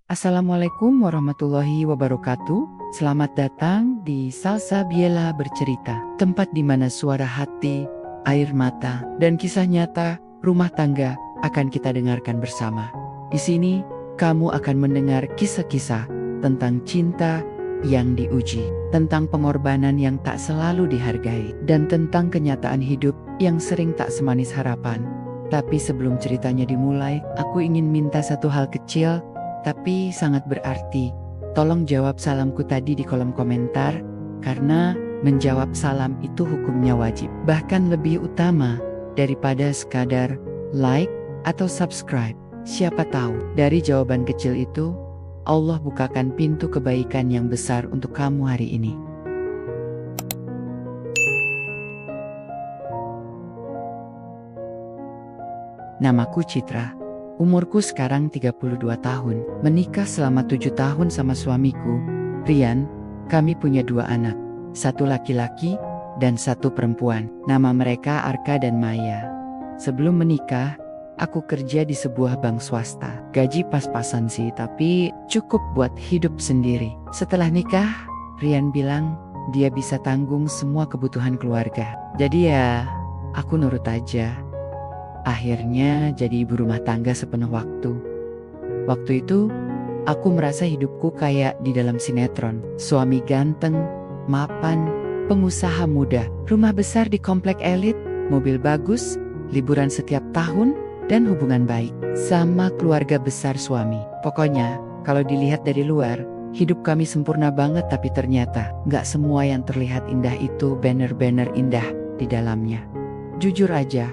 Assalamualaikum warahmatullahi wabarakatuh. Selamat datang di Salsabiela Bercerita, tempat di mana suara hati, air mata, dan kisah nyata rumah tangga akan kita dengarkan bersama. Di sini, kamu akan mendengar kisah-kisah tentang cinta yang diuji, tentang pengorbanan yang tak selalu dihargai, dan tentang kenyataan hidup yang sering tak semanis harapan. Tapi sebelum ceritanya dimulai, aku ingin minta satu hal kecil tapi sangat berarti. Tolong jawab salamku tadi di kolom komentar, karena menjawab salam itu hukumnya wajib. Bahkan lebih utama daripada sekadar like atau subscribe. Siapa tahu dari jawaban kecil itu, Allah bukakan pintu kebaikan yang besar untuk kamu hari ini. Namaku Citra. Umurku sekarang 32 tahun, menikah selama 7 tahun sama suamiku, Rian. Kami punya 2 anak, satu laki-laki dan satu perempuan. Nama mereka Arka dan Maya. Sebelum menikah, aku kerja di sebuah bank swasta. Gaji pas-pasan sih, tapi cukup buat hidup sendiri. Setelah nikah, Rian bilang dia bisa tanggung semua kebutuhan keluarga. Jadi ya, aku nurut aja. Akhirnya jadi ibu rumah tangga sepenuh waktu. Waktu itu, aku merasa hidupku kayak di dalam sinetron. Suami ganteng, mapan, pengusaha muda, rumah besar di komplek elit, mobil bagus, liburan setiap tahun, dan hubungan baik sama keluarga besar suami. Pokoknya, kalau dilihat dari luar, hidup kami sempurna banget, tapi ternyata gak semua yang terlihat indah itu banner-banner indah di dalamnya. Jujur aja,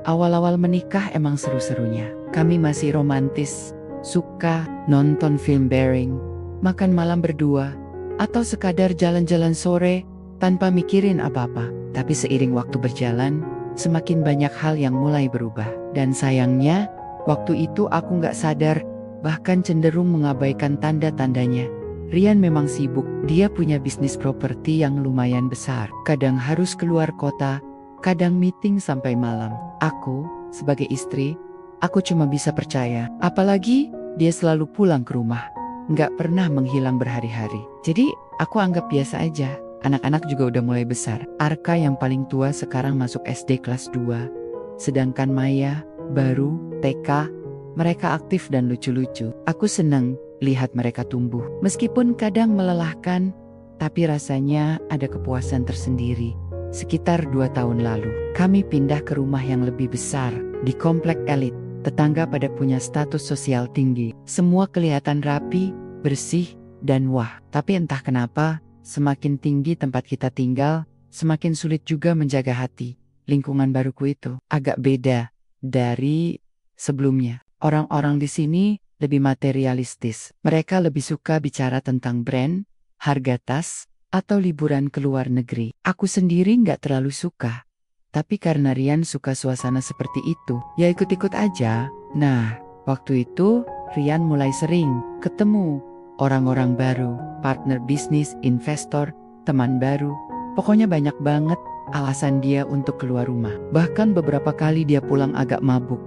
awal-awal menikah emang seru-serunya. Kami masih romantis, suka nonton film bareng, makan malam berdua, atau sekadar jalan-jalan sore tanpa mikirin apa-apa. Tapi seiring waktu berjalan, semakin banyak hal yang mulai berubah. Dan sayangnya, waktu itu aku gak sadar, bahkan cenderung mengabaikan tanda-tandanya. Rian memang sibuk, dia punya bisnis properti yang lumayan besar. Kadang harus keluar kota, kadang meeting sampai malam. Aku, sebagai istri, aku cuma bisa percaya. Apalagi, dia selalu pulang ke rumah. Nggak pernah menghilang berhari-hari. Jadi, aku anggap biasa aja. Anak-anak juga udah mulai besar. Arka yang paling tua sekarang masuk SD kelas 2. Sedangkan Maya, baru, TK. Mereka aktif dan lucu-lucu. Aku seneng lihat mereka tumbuh. Meskipun kadang melelahkan, tapi rasanya ada kepuasan tersendiri. Sekitar 2 tahun lalu, kami pindah ke rumah yang lebih besar, di komplek elit. Tetangga pada punya status sosial tinggi. Semua kelihatan rapi, bersih, dan wah. Tapi entah kenapa, semakin tinggi tempat kita tinggal, semakin sulit juga menjaga hati. Lingkungan baruku itu agak beda dari sebelumnya. Orang-orang di sini lebih materialistis. Mereka lebih suka bicara tentang brand, harga tas, atau liburan ke luar negeri. Aku sendiri nggak terlalu suka. Tapi karena Rian suka suasana seperti itu, ya ikut-ikut aja. Nah, waktu itu Rian mulai sering ketemu orang-orang baru, partner bisnis, investor, teman baru. Pokoknya banyak banget alasan dia untuk keluar rumah. Bahkan beberapa kali dia pulang agak mabuk.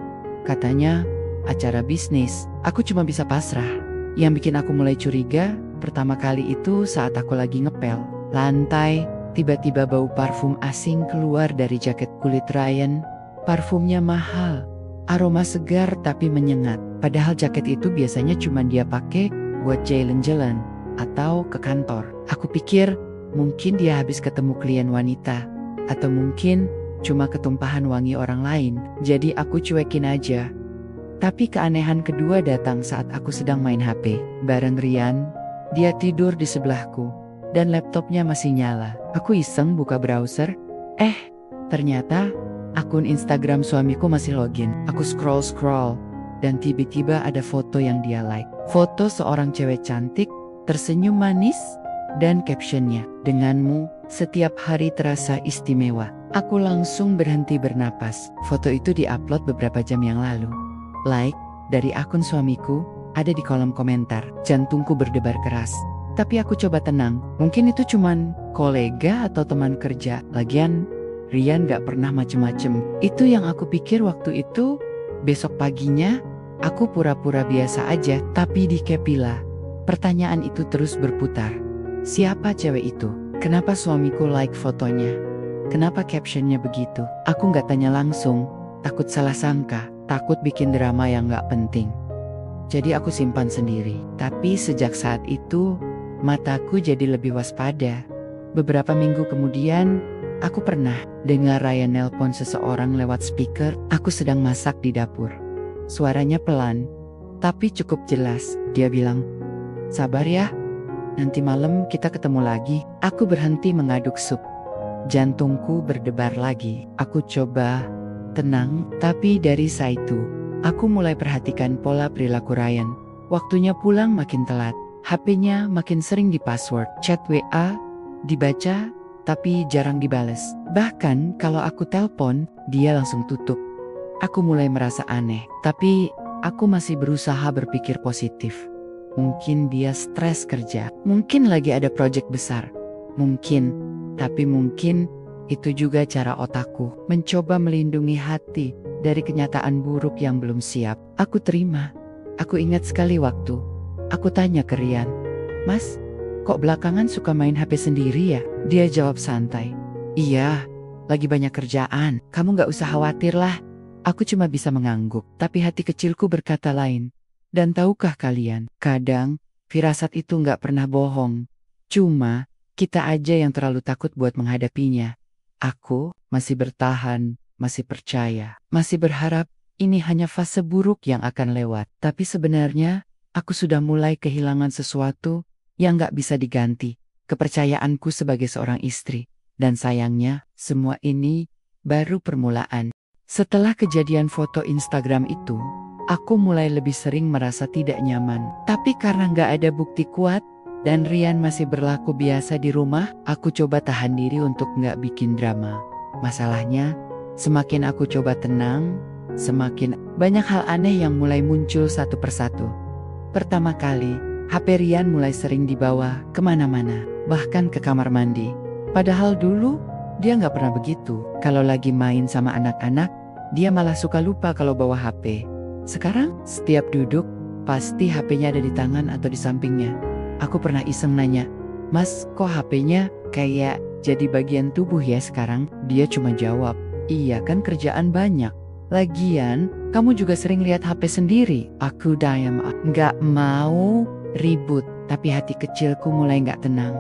Katanya, acara bisnis, aku cuma bisa pasrah. Yang bikin aku mulai curiga, pertama kali itu saat aku lagi ngepel lantai, tiba-tiba bau parfum asing keluar dari jaket kulit Ryan. Parfumnya mahal, aroma segar tapi menyengat. Padahal jaket itu biasanya cuma dia pakai buat jalan-jalan atau ke kantor. Aku pikir mungkin dia habis ketemu klien wanita, atau mungkin cuma ketumpahan wangi orang lain. Jadi aku cuekin aja. Tapi keanehan kedua datang saat aku sedang main HP bareng Rian. Dia tidur di sebelahku dan laptopnya masih nyala. Aku iseng buka browser. Ternyata akun Instagram suamiku masih login. Aku scroll dan tiba-tiba ada foto yang dia like. Foto seorang cewek cantik, tersenyum manis, dan captionnya, "Denganmu, setiap hari terasa istimewa." Aku langsung berhenti bernapas. Foto itu diupload beberapa jam yang lalu. Like dari akun suamiku ada di kolom komentar. Jantungku berdebar keras. Tapi aku coba tenang. Mungkin itu cuman kolega atau teman kerja. Lagian Rian gak pernah macem-macem. Itu yang aku pikir waktu itu. Besok paginya Aku pura-pura biasa aja, tapi di Kepila, pertanyaan itu terus berputar. Siapa cewek itu? Kenapa suamiku like fotonya? Kenapa captionnya begitu? Aku nggak tanya langsung, takut salah sangka, takut bikin drama yang nggak penting. Jadi aku simpan sendiri. Tapi sejak saat itu, mataku jadi lebih waspada. Beberapa minggu kemudian, aku pernah dengar Ryan nelpon seseorang lewat speaker. Aku sedang masak di dapur. Suaranya pelan, tapi cukup jelas. Dia bilang, "Sabar ya, nanti malam kita ketemu lagi." Aku berhenti mengaduk sup. Jantungku berdebar lagi. Aku coba tenang, tapi dari saat itu, aku mulai perhatikan pola perilaku Ryan. Waktunya pulang makin telat. HP-nya makin sering di-password. Chat WA dibaca, tapi jarang dibales. Bahkan kalau aku telpon, dia langsung tutup. Aku mulai merasa aneh, tapi aku masih berusaha berpikir positif. Mungkin dia stres kerja, mungkin lagi ada proyek besar. Mungkin, tapi mungkin itu juga cara otakku mencoba melindungi hati dari kenyataan buruk yang belum siap. Aku terima. Aku ingat sekali waktu aku tanya ke Rian, "Mas, kok belakangan suka main HP sendiri ya?" Dia jawab santai, "Iya, lagi banyak kerjaan. Kamu gak usah khawatir lah." Aku cuma bisa mengangguk, tapi hati kecilku berkata lain. Dan tahukah kalian, kadang firasat itu gak pernah bohong. Cuma kita aja yang terlalu takut buat menghadapinya. Aku masih bertahan, masih percaya, masih berharap ini hanya fase buruk yang akan lewat. Tapi sebenarnya aku sudah mulai kehilangan sesuatu yang gak bisa diganti. Kepercayaanku sebagai seorang istri. Dan sayangnya, semua ini baru permulaan. Setelah kejadian foto Instagram itu, aku mulai lebih sering merasa tidak nyaman. Tapi karena gak ada bukti kuat, dan Rian masih berlaku biasa di rumah, aku coba tahan diri untuk gak bikin drama. Masalahnya, semakin aku coba tenang, semakin banyak hal aneh yang mulai muncul satu persatu. Pertama kali, HP Rian mulai sering dibawa kemana-mana, bahkan ke kamar mandi. Padahal dulu, dia gak pernah begitu. Kalau lagi main sama anak-anak, dia malah suka lupa kalau bawa HP. Sekarang, setiap duduk, pasti HP-nya ada di tangan atau di sampingnya. Aku pernah iseng nanya, "Mas, kok HP-nya kayak jadi bagian tubuh ya sekarang?" Dia cuma jawab, "Iya kan kerjaan banyak. Lagian, kamu juga sering lihat HP sendiri." Aku diam, nggak mau ribut, tapi hati kecilku mulai nggak tenang.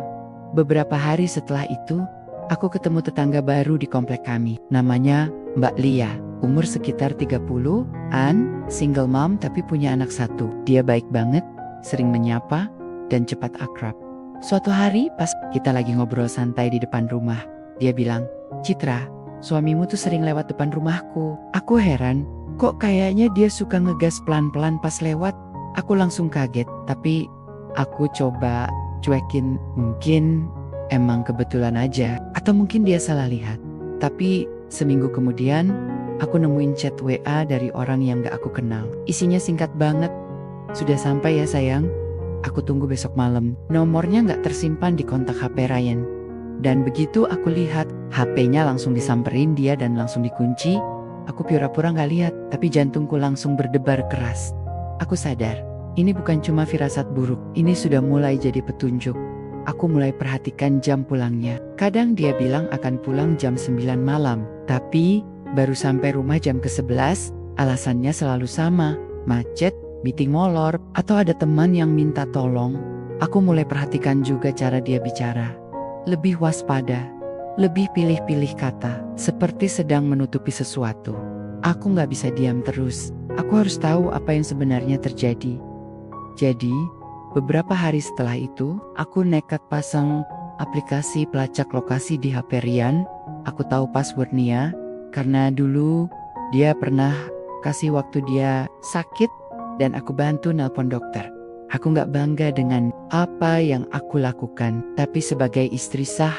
Beberapa hari setelah itu, aku ketemu tetangga baru di komplek kami. Namanya Mbak Lia, umur sekitar 30-an, single mom tapi punya anak satu. Dia baik banget, sering menyapa, dan cepat akrab. Suatu hari pas kita lagi ngobrol santai di depan rumah, dia bilang, "Citra, suamimu tuh sering lewat depan rumahku." Aku heran, kok kayaknya dia suka ngegas pelan-pelan pas lewat. Aku langsung kaget, tapi aku coba cuekin. Mungkin emang kebetulan aja, atau mungkin dia salah lihat. Tapi seminggu kemudian, aku nemuin chat WA dari orang yang gak aku kenal. Isinya singkat banget, "Sudah sampai ya sayang, aku tunggu besok malam." Nomornya gak tersimpan di kontak HP Ryan. Dan begitu aku lihat, HP-nya langsung disamperin dia dan langsung dikunci. Aku pura-pura gak lihat, tapi jantungku langsung berdebar keras. Aku sadar, ini bukan cuma firasat buruk, ini sudah mulai jadi petunjuk. Aku mulai perhatikan jam pulangnya. Kadang dia bilang akan pulang jam 9 malam, tapi baru sampai rumah jam ke-11, alasannya selalu sama, macet, meeting molor, atau ada teman yang minta tolong. Aku mulai perhatikan juga cara dia bicara. Lebih waspada, lebih pilih-pilih kata, seperti sedang menutupi sesuatu. Aku gak bisa diam terus, aku harus tahu apa yang sebenarnya terjadi. Jadi, beberapa hari setelah itu, aku nekat pasang aplikasi pelacak lokasi di HP Rian. Aku tahu passwordnya, karena dulu dia pernah kasih waktu dia sakit, dan aku bantu nelpon dokter. Aku gak bangga dengan apa yang aku lakukan, tapi sebagai istri sah,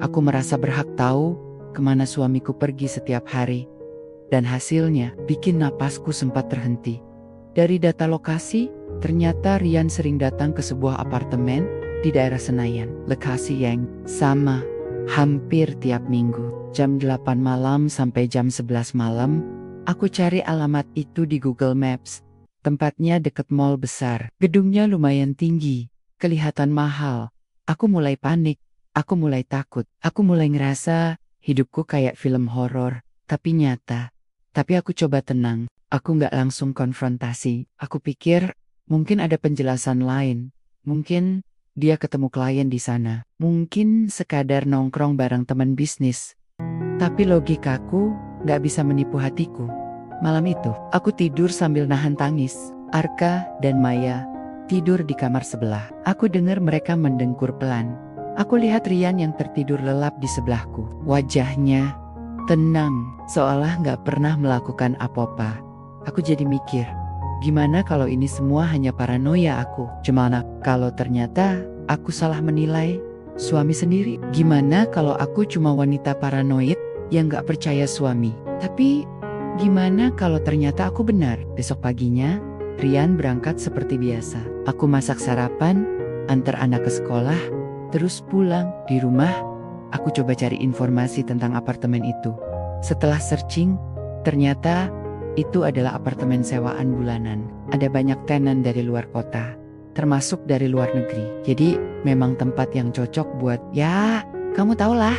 aku merasa berhak tahu kemana suamiku pergi setiap hari. Dan hasilnya bikin napasku sempat terhenti. Dari data lokasi, ternyata Rian sering datang ke sebuah apartemen di daerah Senayan. Lokasi yang sama, hampir tiap minggu. Jam 8 malam sampai jam 11 malam, aku cari alamat itu di Google Maps. Tempatnya deket mall besar. Gedungnya lumayan tinggi. Kelihatan mahal. Aku mulai panik. Aku mulai takut. Aku mulai ngerasa hidupku kayak film horor, tapi nyata. Tapi aku coba tenang. Aku nggak langsung konfrontasi. Aku pikir mungkin ada penjelasan lain. Mungkin dia ketemu klien di sana. Mungkin sekadar nongkrong bareng teman bisnis. Tapi logikaku nggak bisa menipu hatiku. Malam itu, aku tidur sambil nahan tangis. Arka dan Maya tidur di kamar sebelah. Aku dengar mereka mendengkur pelan. Aku lihat Rian yang tertidur lelap di sebelahku. Wajahnya tenang, seolah nggak pernah melakukan apa-apa. Aku jadi mikir, gimana kalau ini semua hanya paranoia aku? Gimana kalau ternyata aku salah menilai suami sendiri? Gimana kalau aku cuma wanita paranoid yang nggak percaya suami? Tapi gimana kalau ternyata aku benar? Besok paginya, Rian berangkat seperti biasa. Aku masak sarapan, antar anak ke sekolah, terus pulang. Di rumah, aku coba cari informasi tentang apartemen itu. Setelah searching, ternyata itu adalah apartemen sewaan bulanan. Ada banyak tenan dari luar kota, termasuk dari luar negeri. Jadi memang tempat yang cocok buat, ya kamu tahulah.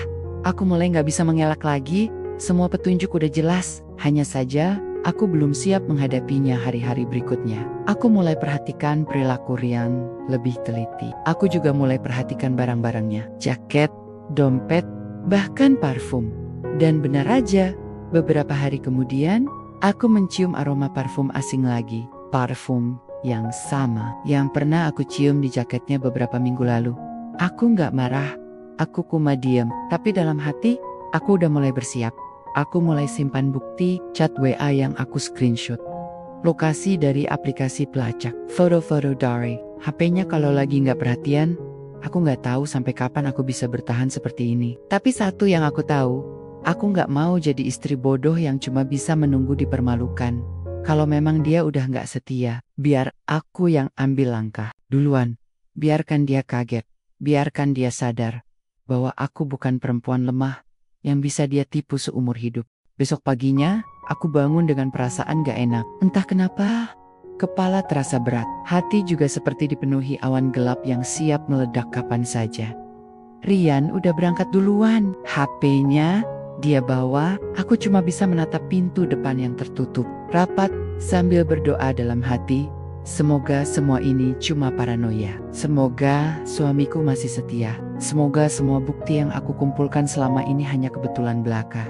Aku mulai gak bisa mengelak lagi. Semua petunjuk udah jelas. Hanya saja aku belum siap menghadapinya hari-hari berikutnya. Aku mulai perhatikan perilaku Rian lebih teliti. Aku juga mulai perhatikan barang-barangnya. Jaket, dompet, bahkan parfum. Dan benar aja, beberapa hari kemudian, aku mencium aroma parfum asing lagi. Parfum yang sama yang pernah aku cium di jaketnya beberapa minggu lalu. Aku nggak marah, aku cuma diam. Tapi dalam hati, aku udah mulai bersiap. Aku mulai simpan bukti chat WA yang aku screenshot. Lokasi dari aplikasi pelacak. Foto-foto diary. HP-nya kalau lagi nggak perhatian, aku nggak tahu sampai kapan aku bisa bertahan seperti ini. Tapi satu yang aku tahu, aku nggak mau jadi istri bodoh yang cuma bisa menunggu dipermalukan. Kalau memang dia udah nggak setia, biar aku yang ambil langkah duluan. Biarkan dia kaget, biarkan dia sadar bahwa aku bukan perempuan lemah yang bisa dia tipu seumur hidup. Besok paginya, aku bangun dengan perasaan gak enak. Entah kenapa, kepala terasa berat. Hati juga seperti dipenuhi awan gelap yang siap meledak kapan saja. Rian udah berangkat duluan. HP-nya dia bawa, aku cuma bisa menatap pintu depan yang tertutup. Rapat sambil berdoa dalam hati, semoga semua ini cuma paranoia. Semoga suamiku masih setia. Semoga semua bukti yang aku kumpulkan selama ini hanya kebetulan belaka.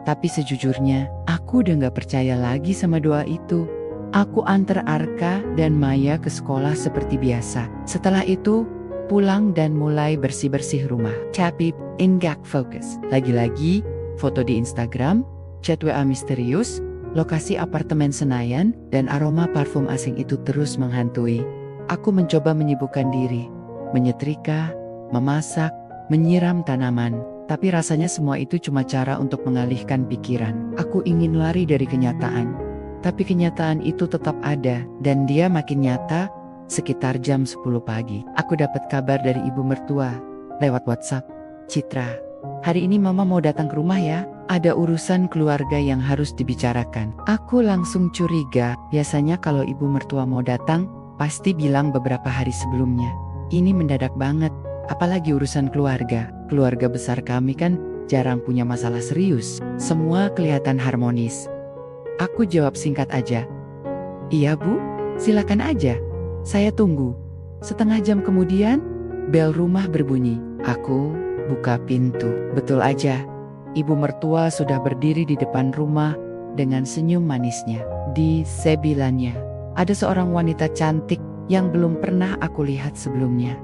Tapi sejujurnya, aku udah gak percaya lagi sama doa itu. Aku antar Arka dan Maya ke sekolah seperti biasa. Setelah itu, pulang dan mulai bersih-bersih rumah. Tapi enggak fokus. Lagi-lagi, foto di Instagram, chat WA misterius, lokasi apartemen Senayan, dan aroma parfum asing itu terus menghantui. Aku mencoba menyibukkan diri, menyetrika, memasak, menyiram tanaman. Tapi rasanya semua itu cuma cara untuk mengalihkan pikiran. Aku ingin lari dari kenyataan. Tapi kenyataan itu tetap ada, dan dia makin nyata sekitar jam 10 pagi. Aku dapat kabar dari ibu mertua lewat WhatsApp. Citra, hari ini mama mau datang ke rumah ya. Ada urusan keluarga yang harus dibicarakan. Aku langsung curiga. Biasanya kalau ibu mertua mau datang, pasti bilang beberapa hari sebelumnya. Ini mendadak banget. Apalagi urusan keluarga. Keluarga besar kami kan jarang punya masalah serius. Semua kelihatan harmonis. Aku jawab singkat aja. Iya bu, silakan aja. Saya tunggu. Setengah jam kemudian, bel rumah berbunyi. Aku buka pintu. Betul aja, ibu mertua sudah berdiri di depan rumah dengan senyum manisnya. Di sebilanya, ada seorang wanita cantik yang belum pernah aku lihat sebelumnya.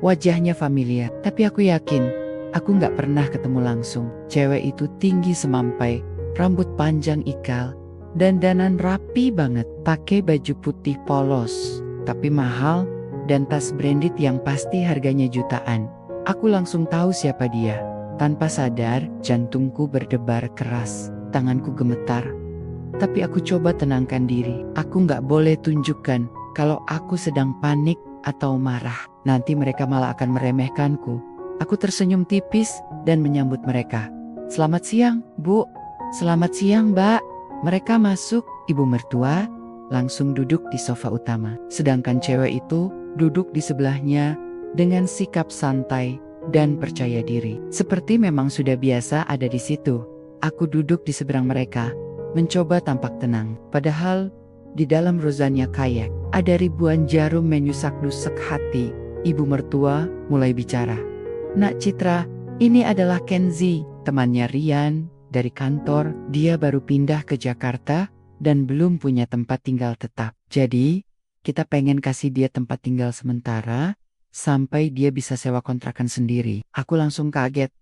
Wajahnya familiar, tapi aku yakin aku nggak pernah ketemu langsung. Cewek itu tinggi semampai, rambut panjang ikal, dandanan rapi banget, pakai baju putih polos, tapi mahal, dan tas branded yang pasti harganya jutaan. Aku langsung tahu siapa dia. Tanpa sadar, jantungku berdebar keras, tanganku gemetar. Tapi aku coba tenangkan diri. Aku nggak boleh tunjukkan kalau aku sedang panik atau marah. Nanti mereka malah akan meremehkanku. Aku tersenyum tipis dan menyambut mereka. Selamat siang, Bu. Selamat siang, Mbak. Mereka masuk. Ibu mertua langsung duduk di sofa utama. Sedangkan cewek itu duduk di sebelahnya dengan sikap santai dan percaya diri. Seperti memang sudah biasa ada di situ. Aku duduk di seberang mereka, mencoba tampak tenang. Padahal di dalam rozanya kayak ada ribuan jarum menyusak-nusuk hati. Ibu mertua mulai bicara. "Nak Citra, ini adalah Kenzi, temannya Rian dari kantor. Dia baru pindah ke Jakarta dan belum punya tempat tinggal tetap. Jadi, kita pengen kasih dia tempat tinggal sementara sampai dia bisa sewa kontrakan sendiri." Aku langsung kaget.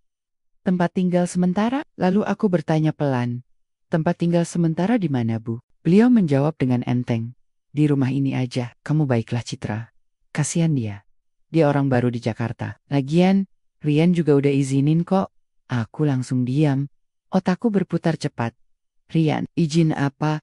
"Tempat tinggal sementara?" Lalu aku bertanya pelan, "Tempat tinggal sementara di mana, Bu?" Beliau menjawab dengan enteng, "Di rumah ini aja." "Kamu baiklah Citra. Kasihan dia. Dia orang baru di Jakarta. Lagian, Rian juga udah izinin kok." Aku langsung diam. Otakku berputar cepat. Rian, izin apa?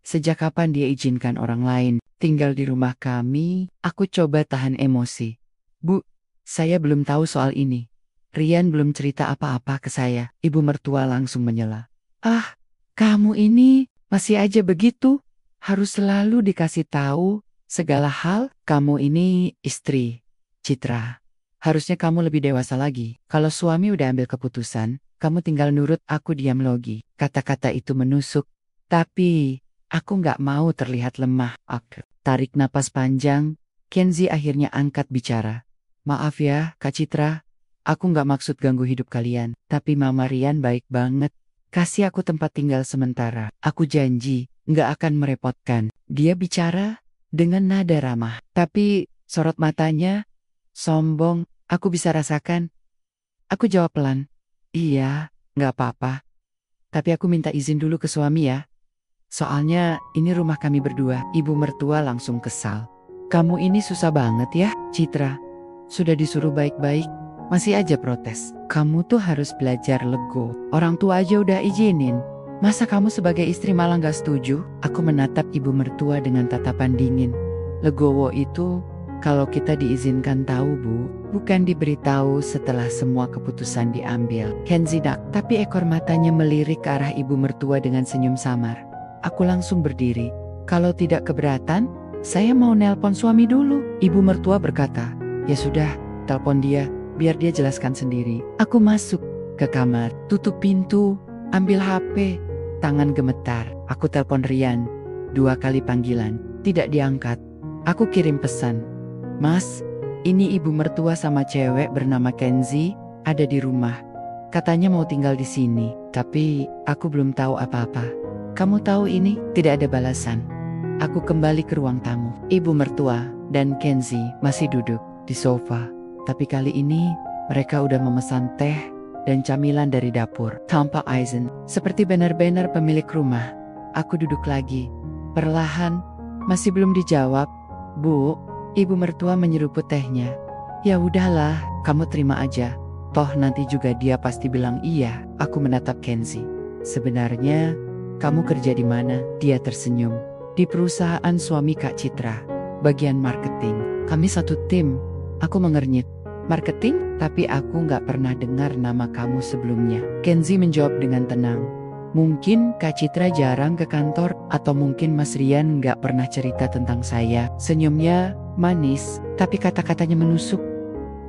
Sejak kapan dia izinkan orang lain tinggal di rumah kami? Aku coba tahan emosi. "Bu, saya belum tahu soal ini. Rian belum cerita apa-apa ke saya." Ibu mertua langsung menyela. "Ah, kamu ini masih aja begitu. Harus selalu dikasih tahu segala hal. Kamu ini istri, Citra. Harusnya kamu lebih dewasa lagi. Kalau suami udah ambil keputusan, kamu tinggal nurut." Aku diam logi. Kata-kata itu menusuk. Tapi aku nggak mau terlihat lemah. Aku tarik napas panjang. Kenzi akhirnya angkat bicara. "Maaf ya, Kak Citra. Aku nggak maksud ganggu hidup kalian. Tapi Mama Rian baik banget. Kasih aku tempat tinggal sementara. Aku janji nggak akan merepotkan." Dia bicara dengan nada ramah. Tapi sorot matanya sombong. Aku bisa rasakan. Aku jawab pelan, "Iya, nggak apa-apa. Tapi aku minta izin dulu ke suami ya. Soalnya ini rumah kami berdua." Ibu mertua langsung kesal. "Kamu ini susah banget ya, Citra. Sudah disuruh baik-baik, masih aja protes. Kamu tuh harus belajar lego. Orang tua aja udah izinin. Masa kamu sebagai istri malah gak setuju?" Aku menatap ibu mertua dengan tatapan dingin. "Legowo itu kalau kita diizinkan tahu, Bu, bukan diberitahu setelah semua keputusan diambil." Kenzi dak, tapi ekor matanya melirik ke arah ibu mertua dengan senyum samar. Aku langsung berdiri. "Kalau tidak keberatan, saya mau nelpon suami dulu." Ibu mertua berkata, "Ya sudah, telepon dia, biar dia jelaskan sendiri." Aku masuk ke kamar, tutup pintu, ambil HP, tangan gemetar. Aku telepon Rian, 2 kali panggilan, tidak diangkat. Aku kirim pesan, "Mas, ini ibu mertua sama cewek bernama Kenzi ada di rumah. Katanya mau tinggal di sini, tapi aku belum tahu apa-apa. Kamu tahu ini?" Tidak ada balasan. Aku kembali ke ruang tamu. Ibu mertua dan Kenzi masih duduk di sofa. Tapi kali ini mereka udah memesan teh dan camilan dari dapur. Tanpa izin, seperti benar-benar pemilik rumah. Aku duduk lagi. Perlahan, masih belum dijawab. "Bu," ibu mertua menyeruput tehnya. "Ya udahlah, kamu terima aja. Toh nanti juga dia pasti bilang iya." Aku menatap Kenzi. "Sebenarnya, kamu kerja di mana?" Dia tersenyum. "Di perusahaan suami Kak Citra, bagian marketing. Kami satu tim." Aku mengernyit. "Marketing? Tapi aku nggak pernah dengar nama kamu sebelumnya." Kenzi menjawab dengan tenang. "Mungkin Kak Citra jarang ke kantor, atau mungkin Mas Rian nggak pernah cerita tentang saya." Senyumnya manis, tapi kata-katanya menusuk.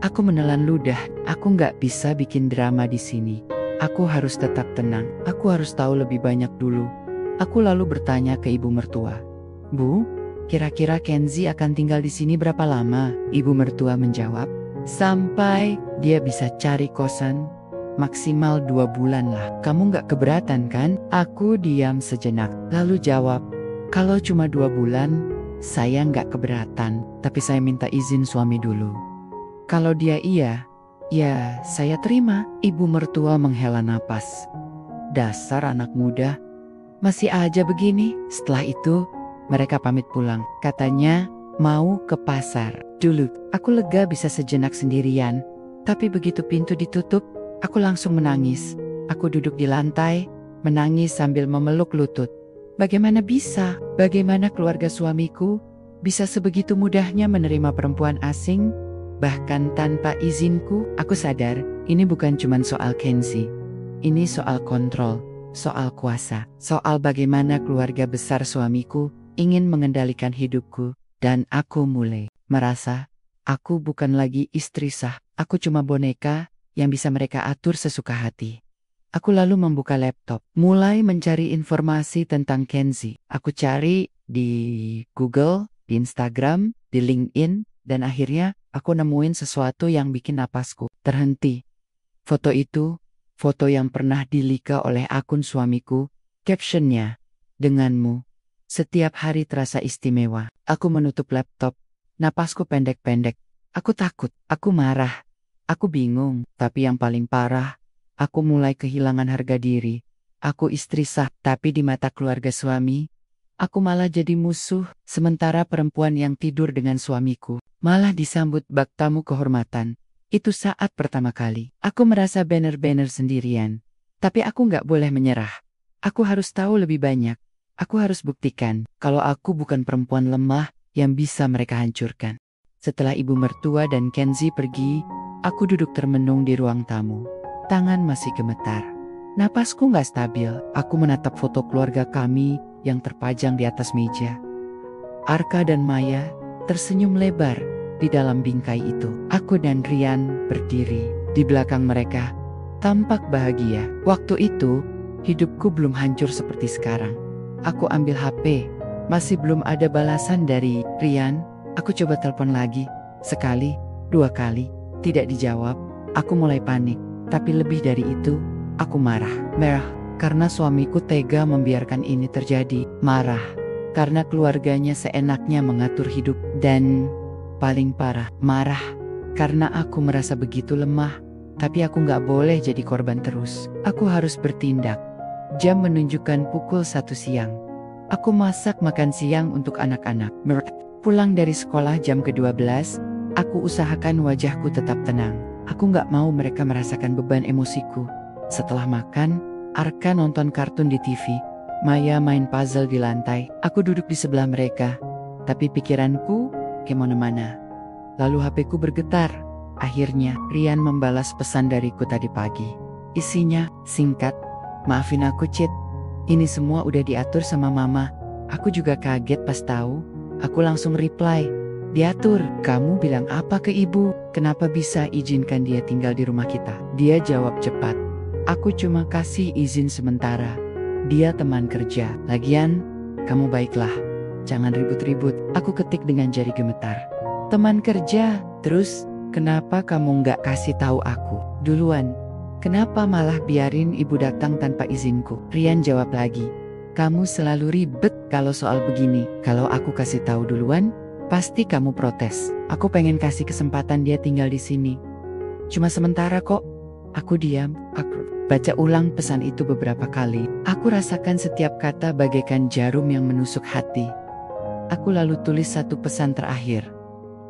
Aku menelan ludah. Aku nggak bisa bikin drama di sini. Aku harus tetap tenang. Aku harus tahu lebih banyak dulu. Aku lalu bertanya ke ibu mertua, "Bu, kira-kira Kenzi akan tinggal di sini berapa lama?" Ibu mertua menjawab, "Sampai dia bisa cari kosan, maksimal 2 bulan lah. Kamu nggak keberatan kan?" Aku diam sejenak, lalu jawab, "Kalau cuma 2 bulan, saya nggak keberatan. Tapi saya minta izin suami dulu. Kalau dia iya, ya saya terima." Ibu mertua menghela napas. Dasar anak muda, masih aja begini. Setelah itu, mereka pamit pulang. Katanya mau ke pasar dulu. Aku lega bisa sejenak sendirian. Tapi begitu pintu ditutup, aku langsung menangis. Aku duduk di lantai, menangis sambil memeluk lutut. Bagaimana bisa? Bagaimana keluarga suamiku bisa sebegitu mudahnya menerima perempuan asing, bahkan tanpa izinku? Aku sadar, ini bukan cuma soal Kenzi. Ini soal kontrol, soal kuasa, soal bagaimana keluarga besar suamiku ingin mengendalikan hidupku, dan aku mulai merasa aku bukan lagi istri sah. Aku cuma boneka yang bisa mereka atur sesuka hati. Aku lalu membuka laptop, mulai mencari informasi tentang Kenzi. Aku cari di Google, di Instagram, di LinkedIn, dan akhirnya aku nemuin sesuatu yang bikin napasku terhenti. Foto itu, foto yang pernah dilika oleh akun suamiku, captionnya, "Denganmu, setiap hari terasa istimewa." Aku menutup laptop, napasku pendek-pendek. Aku takut, aku marah, aku bingung, tapi yang paling parah, aku mulai kehilangan harga diri. Aku istri sah, tapi di mata keluarga suami, aku malah jadi musuh. Sementara perempuan yang tidur dengan suamiku malah disambut bak tamu kehormatan. Itu saat pertama kali aku merasa bener-bener sendirian. Tapi aku nggak boleh menyerah. Aku harus tahu lebih banyak. Aku harus buktikan kalau aku bukan perempuan lemah yang bisa mereka hancurkan. Setelah ibu mertua dan Kenzi pergi, aku duduk termenung di ruang tamu. Tangan masih gemetar. Napasku nggak stabil. Aku menatap foto keluarga kami yang terpajang di atas meja. Arka dan Maya tersenyum lebar di dalam bingkai itu. Aku dan Rian berdiri di belakang mereka, tampak bahagia. Waktu itu, hidupku belum hancur seperti sekarang. Aku ambil HP, masih belum ada balasan dari Rian. Aku coba telepon lagi, sekali, dua kali, tidak dijawab. Aku mulai panik, tapi lebih dari itu, aku marah karena suamiku tega membiarkan ini terjadi. Marah karena keluarganya seenaknya mengatur hidup. Dan paling parah, marah karena aku merasa begitu lemah. Tapi aku gak boleh jadi korban terus. Aku harus bertindak. Jam menunjukkan pukul 1 siang. Aku masak makan siang untuk anak-anak. Pulang dari sekolah jam ke-12, aku usahakan wajahku tetap tenang. Aku gak mau mereka merasakan beban emosiku. Setelah makan, Arka nonton kartun di TV. Maya main puzzle di lantai. Aku duduk di sebelah mereka. Tapi pikiranku kemana-mana. Lalu HP-ku bergetar. Akhirnya, Rian membalas pesan dariku tadi pagi. Isinya singkat. "Maafin aku, Cit. Ini semua udah diatur sama mama." Aku juga kaget pas tahu. Aku langsung reply. "Diatur? Kamu bilang apa ke ibu? Kenapa bisa izinkan dia tinggal di rumah kita?" Dia jawab cepat. "Aku cuma kasih izin sementara. Dia teman kerja. Lagian, kamu baiklah. Jangan ribut-ribut." Aku ketik dengan jari gemetar. "Teman kerja? Terus, kenapa kamu nggak kasih tahu aku duluan? Kenapa malah biarin ibu datang tanpa izinku?" Rian jawab lagi. "Kamu selalu ribet kalau soal begini. Kalau aku kasih tahu duluan, pasti kamu protes. Aku pengen kasih kesempatan dia tinggal di sini. Cuma sementara kok." Aku diam. Aku baca ulang pesan itu beberapa kali. Aku rasakan setiap kata bagaikan jarum yang menusuk hati. Aku lalu tulis satu pesan terakhir.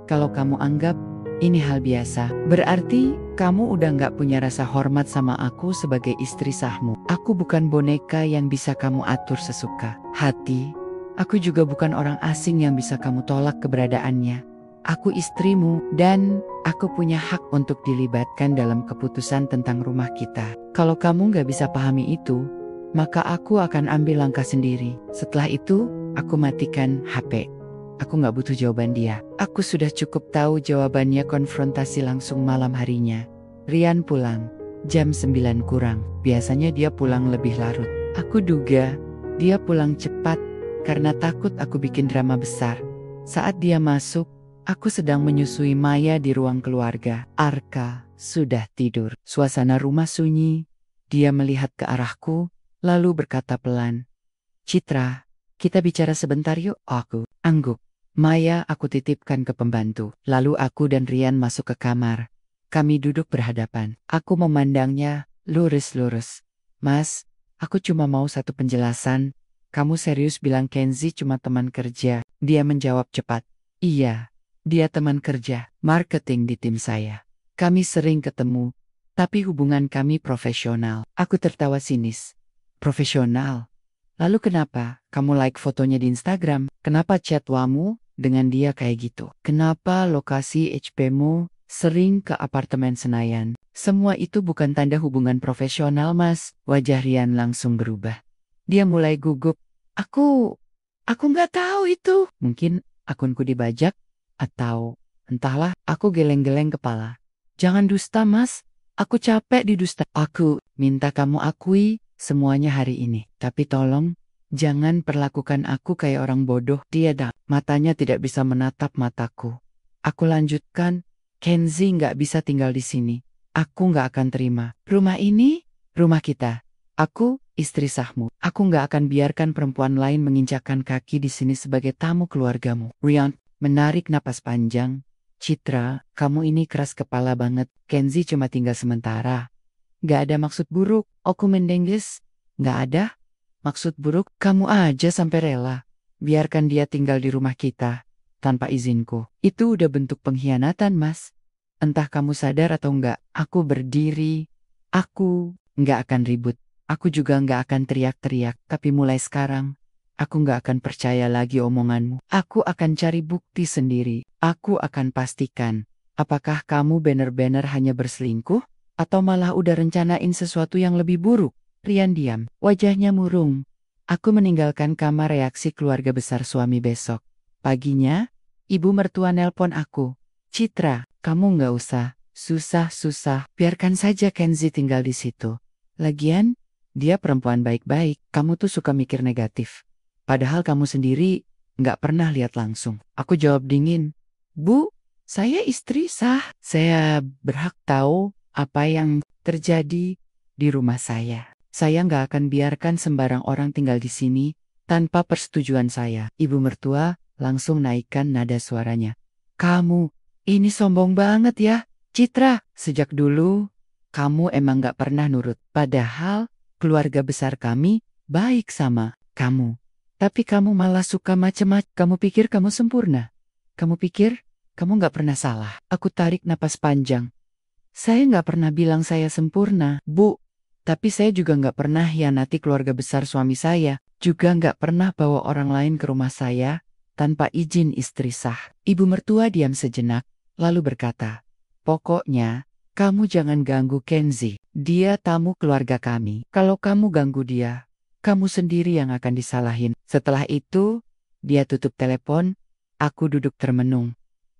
"Kalau kamu anggap ini hal biasa, berarti kamu udah gak punya rasa hormat sama aku sebagai istri sahmu. Aku bukan boneka yang bisa kamu atur sesuka hati. Aku juga bukan orang asing yang bisa kamu tolak keberadaannya. Aku istrimu, dan aku punya hak untuk dilibatkan dalam keputusan tentang rumah kita. Kalau kamu gak bisa pahami itu, maka aku akan ambil langkah sendiri." Setelah itu, aku matikan HP. Aku gak butuh jawaban dia. Aku sudah cukup tahu jawabannya. Konfrontasi langsung malam harinya. Rian pulang jam 9 kurang. Biasanya dia pulang lebih larut. Aku duga dia pulang cepat karena takut aku bikin drama besar. Saat dia masuk, aku sedang menyusui Maya di ruang keluarga. Arka sudah tidur. Suasana rumah sunyi. Dia melihat ke arahku, lalu berkata pelan, "Citra, kita bicara sebentar yuk." Aku angguk. "Maya," aku titipkan ke pembantu. Lalu aku dan Rian masuk ke kamar. Kami duduk berhadapan. Aku memandangnya lurus-lurus. "Mas, aku cuma mau satu penjelasan. Kamu serius bilang Kenzi cuma teman kerja?" Dia menjawab cepat. "Iya, dia teman kerja marketing di tim saya. Kami sering ketemu, tapi hubungan kami profesional." Aku tertawa sinis. "Profesional? Lalu kenapa kamu like fotonya di Instagram? Kenapa chat wamu dengan dia kayak gitu? Kenapa lokasi HP-mu sering ke apartemen Senayan? Semua itu bukan tanda hubungan profesional, Mas." Wajah Rian langsung berubah. Dia mulai gugup. Aku nggak tahu itu. Mungkin akunku dibajak, atau entahlah, aku geleng-geleng kepala. Jangan dusta, Mas. Aku capek didusta. Aku minta kamu akui semuanya hari ini. Tapi tolong, jangan perlakukan aku kayak orang bodoh. Dia matanya tidak bisa menatap mataku. Aku lanjutkan, Kenzi nggak bisa tinggal di sini. Aku nggak akan terima. Rumah ini, rumah kita. Aku, istri sahmu. Aku nggak akan biarkan perempuan lain menginjakkan kaki di sini sebagai tamu keluargamu. Rian menarik napas panjang. Citra, kamu ini keras kepala banget. Kenzi cuma tinggal sementara. Nggak ada maksud buruk. Aku mendenges. Nggak ada maksud buruk. Kamu aja sampai rela. Biarkan dia tinggal di rumah kita tanpa izinku. Itu udah bentuk pengkhianatan, Mas. Entah kamu sadar atau enggak, aku berdiri. Aku nggak akan ribut. Aku juga nggak akan teriak-teriak. Tapi mulai sekarang, aku nggak akan percaya lagi omonganmu. Aku akan cari bukti sendiri. Aku akan pastikan, apakah kamu benar-benar hanya berselingkuh, atau malah udah rencanain sesuatu yang lebih buruk. Rian diam. Wajahnya murung. Aku meninggalkan kamar reaksi keluarga besar suami besok. Paginya, ibu mertua nelpon aku. Citra, kamu nggak usah susah-susah. Biarkan saja Kenzi tinggal di situ. Lagian, dia perempuan baik-baik. Kamu tuh suka mikir negatif. Padahal kamu sendiri nggak pernah lihat langsung. Aku jawab dingin. Bu, saya istri sah. Saya berhak tahu apa yang terjadi di rumah saya. Saya nggak akan biarkan sembarang orang tinggal di sini tanpa persetujuan saya. Ibu mertua langsung naikkan nada suaranya. Kamu, ini sombong banget ya. Citra, sejak dulu, kamu emang nggak pernah nurut. Padahal, keluarga besar kami baik sama kamu. Tapi kamu malah suka macem-macem. Kamu pikir kamu sempurna. Kamu pikir kamu nggak pernah salah. Aku tarik napas panjang. Saya nggak pernah bilang saya sempurna, Bu. Tapi saya juga nggak pernah hianati keluarga besar suami saya. Juga nggak pernah bawa orang lain ke rumah saya tanpa izin istri sah. Ibu mertua diam sejenak, lalu berkata, pokoknya, kamu jangan ganggu Kenzi. Dia tamu keluarga kami. Kalau kamu ganggu dia, kamu sendiri yang akan disalahin. Setelah itu, dia tutup telepon. Aku duduk termenung.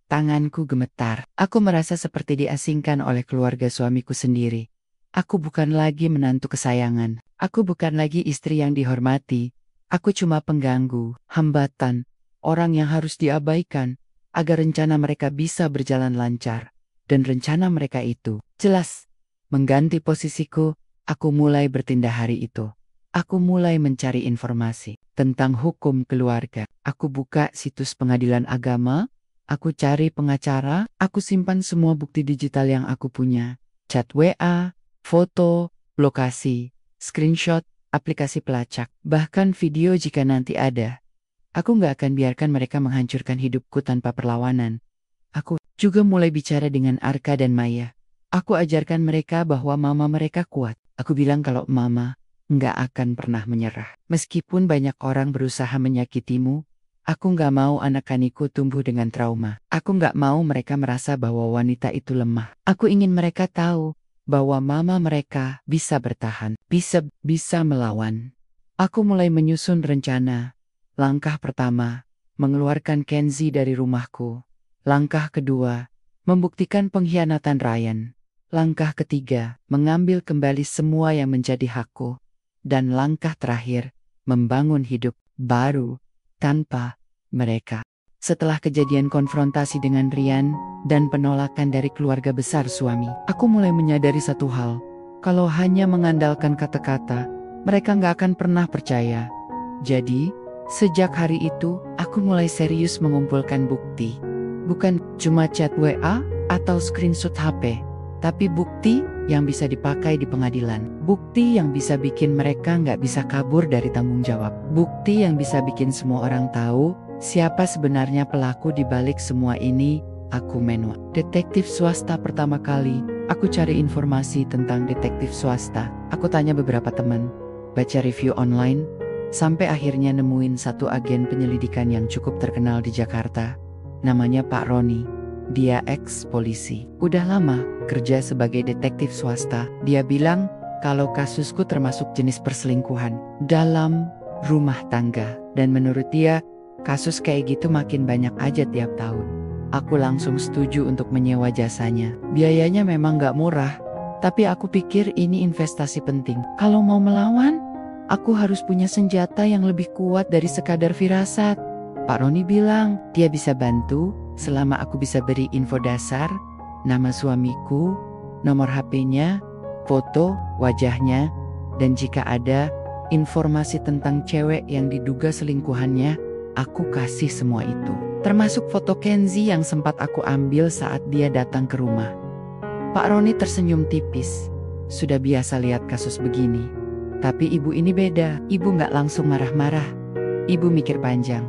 Tanganku gemetar. Aku merasa seperti diasingkan oleh keluarga suamiku sendiri. Aku bukan lagi menantu kesayangan. Aku bukan lagi istri yang dihormati. Aku cuma pengganggu, hambatan, orang yang harus diabaikan, agar rencana mereka bisa berjalan lancar. Dan rencana mereka itu, jelas, mengganti posisiku. Aku mulai bertindak hari itu. Aku mulai mencari informasi tentang hukum keluarga. Aku buka situs pengadilan agama, aku cari pengacara, aku simpan semua bukti digital yang aku punya. Chat WA, foto, lokasi, screenshot, aplikasi pelacak, bahkan video jika nanti ada. Aku nggak akan biarkan mereka menghancurkan hidupku tanpa perlawanan. Aku juga mulai bicara dengan Arka dan Maya. Aku ajarkan mereka bahwa mama mereka kuat. Aku bilang kalau mama nggak akan pernah menyerah. Meskipun banyak orang berusaha menyakitimu, aku nggak mau anak-anakku tumbuh dengan trauma. Aku nggak mau mereka merasa bahwa wanita itu lemah. Aku ingin mereka tahu bahwa mama mereka bisa bertahan, bisa melawan. Aku mulai menyusun rencana. Langkah pertama, mengeluarkan Kenzi dari rumahku. Langkah kedua, membuktikan pengkhianatan Ryan. Langkah ketiga, mengambil kembali semua yang menjadi hakku. Dan langkah terakhir, membangun hidup baru tanpa mereka. Setelah kejadian konfrontasi dengan Rian dan penolakan dari keluarga besar suami, aku mulai menyadari satu hal. Kalau hanya mengandalkan kata-kata, mereka nggak akan pernah percaya. Jadi, sejak hari itu, aku mulai serius mengumpulkan bukti. Bukan cuma chat WA atau screenshot HP, tapi bukti yang bisa dipakai di pengadilan. Bukti yang bisa bikin mereka nggak bisa kabur dari tanggung jawab. Bukti yang bisa bikin semua orang tahu siapa sebenarnya pelaku di balik semua ini. Aku Menwa, detektif swasta pertama kali. Aku cari informasi tentang detektif swasta. Aku tanya beberapa teman, baca review online, sampai akhirnya nemuin satu agen penyelidikan yang cukup terkenal di Jakarta. Namanya Pak Roni. Dia ex-polisi. Udah lama kerja sebagai detektif swasta. Dia bilang kalau kasusku termasuk jenis perselingkuhan. Dalam rumah tangga. Dan menurut dia, kasus kayak gitu makin banyak aja tiap tahun. Aku langsung setuju untuk menyewa jasanya. Biayanya memang gak murah, tapi aku pikir ini investasi penting. Kalau mau melawan, aku harus punya senjata yang lebih kuat dari sekadar firasat. Pak Roni bilang, dia bisa bantu selama aku bisa beri info dasar, nama suamiku, nomor HP-nya, foto, wajahnya, dan jika ada informasi tentang cewek yang diduga selingkuhannya, aku kasih semua itu. Termasuk foto Kenzi yang sempat aku ambil saat dia datang ke rumah. Pak Roni tersenyum tipis. Sudah biasa lihat kasus begini. Tapi ibu ini beda. Ibu gak langsung marah-marah. Ibu mikir panjang.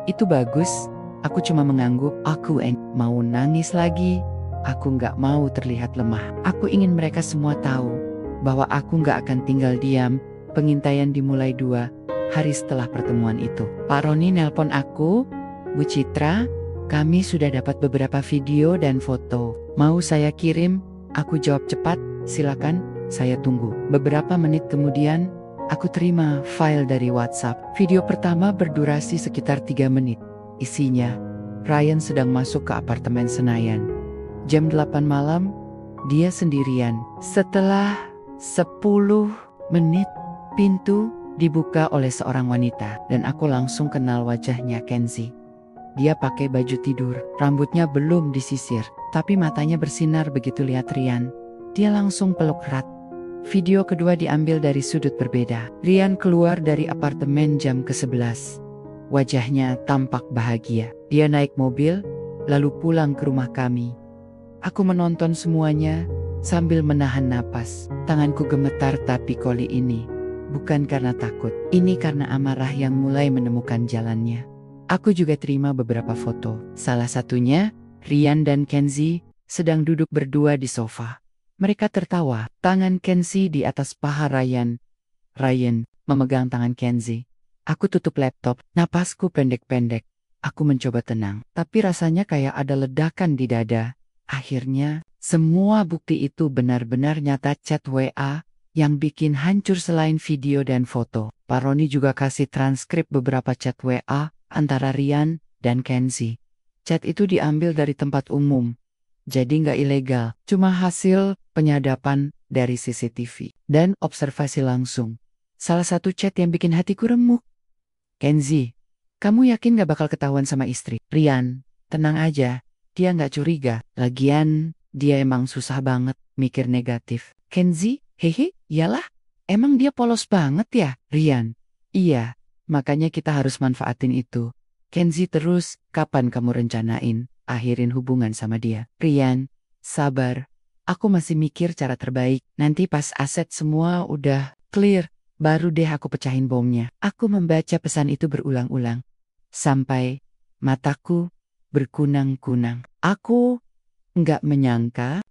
Itu bagus. Aku cuma mengangguk. Aku mau nangis lagi. Aku gak mau terlihat lemah. Aku ingin mereka semua tahu bahwa aku gak akan tinggal diam. Pengintaian dimulai 2 hari setelah pertemuan itu. Pak Roni nelpon aku, Bu Citra, kami sudah dapat beberapa video dan foto. Mau saya kirim? Aku jawab cepat, silakan, saya tunggu. Beberapa menit kemudian, aku terima file dari WhatsApp. Video pertama berdurasi sekitar 3 menit. Isinya, Ryan sedang masuk ke apartemen Senayan. Jam 8 malam, dia sendirian. Setelah 10 menit, pintu dibuka oleh seorang wanita dan aku langsung kenal wajahnya Kenzi. Dia pakai baju tidur, rambutnya belum disisir, tapi matanya bersinar begitu lihat Ryan. Dia langsung peluk erat. Video kedua diambil dari sudut berbeda. Ryan keluar dari apartemen jam ke-11. Wajahnya tampak bahagia. Dia naik mobil, lalu pulang ke rumah kami. Aku menonton semuanya sambil menahan napas. Tanganku gemetar tapi kali ini bukan karena takut, ini karena amarah yang mulai menemukan jalannya. Aku juga terima beberapa foto. Salah satunya, Ryan dan Kenzi sedang duduk berdua di sofa. Mereka tertawa, tangan Kenzi di atas paha Ryan. Ryan memegang tangan Kenzi. Aku tutup laptop, napasku pendek-pendek. Aku mencoba tenang, tapi rasanya kayak ada ledakan di dada. Akhirnya, semua bukti itu benar-benar nyata. Chat WA yang bikin hancur selain video dan foto. Pak Roni juga kasih transkrip beberapa chat WA antara Ryan dan Kenzi. Chat itu diambil dari tempat umum, jadi nggak ilegal, cuma hasil penyadapan dari CCTV dan observasi langsung. Salah satu chat yang bikin hatiku remuk. Kenzi, kamu yakin gak bakal ketahuan sama istri? Ryan, tenang aja, dia nggak curiga. Lagian, dia emang susah banget mikir negatif. Kenzi, hehe, iyalah, emang dia polos banget ya? Ryan, iya, makanya kita harus manfaatin itu. Kenzi terus, kapan kamu rencanain akhirin hubungan sama dia? Ryan, sabar, aku masih mikir cara terbaik. Nanti pas aset semua udah clear, baru deh aku pecahin bomnya. Aku membaca pesan itu berulang-ulang, sampai mataku berkunang-kunang. Aku nggak menyangka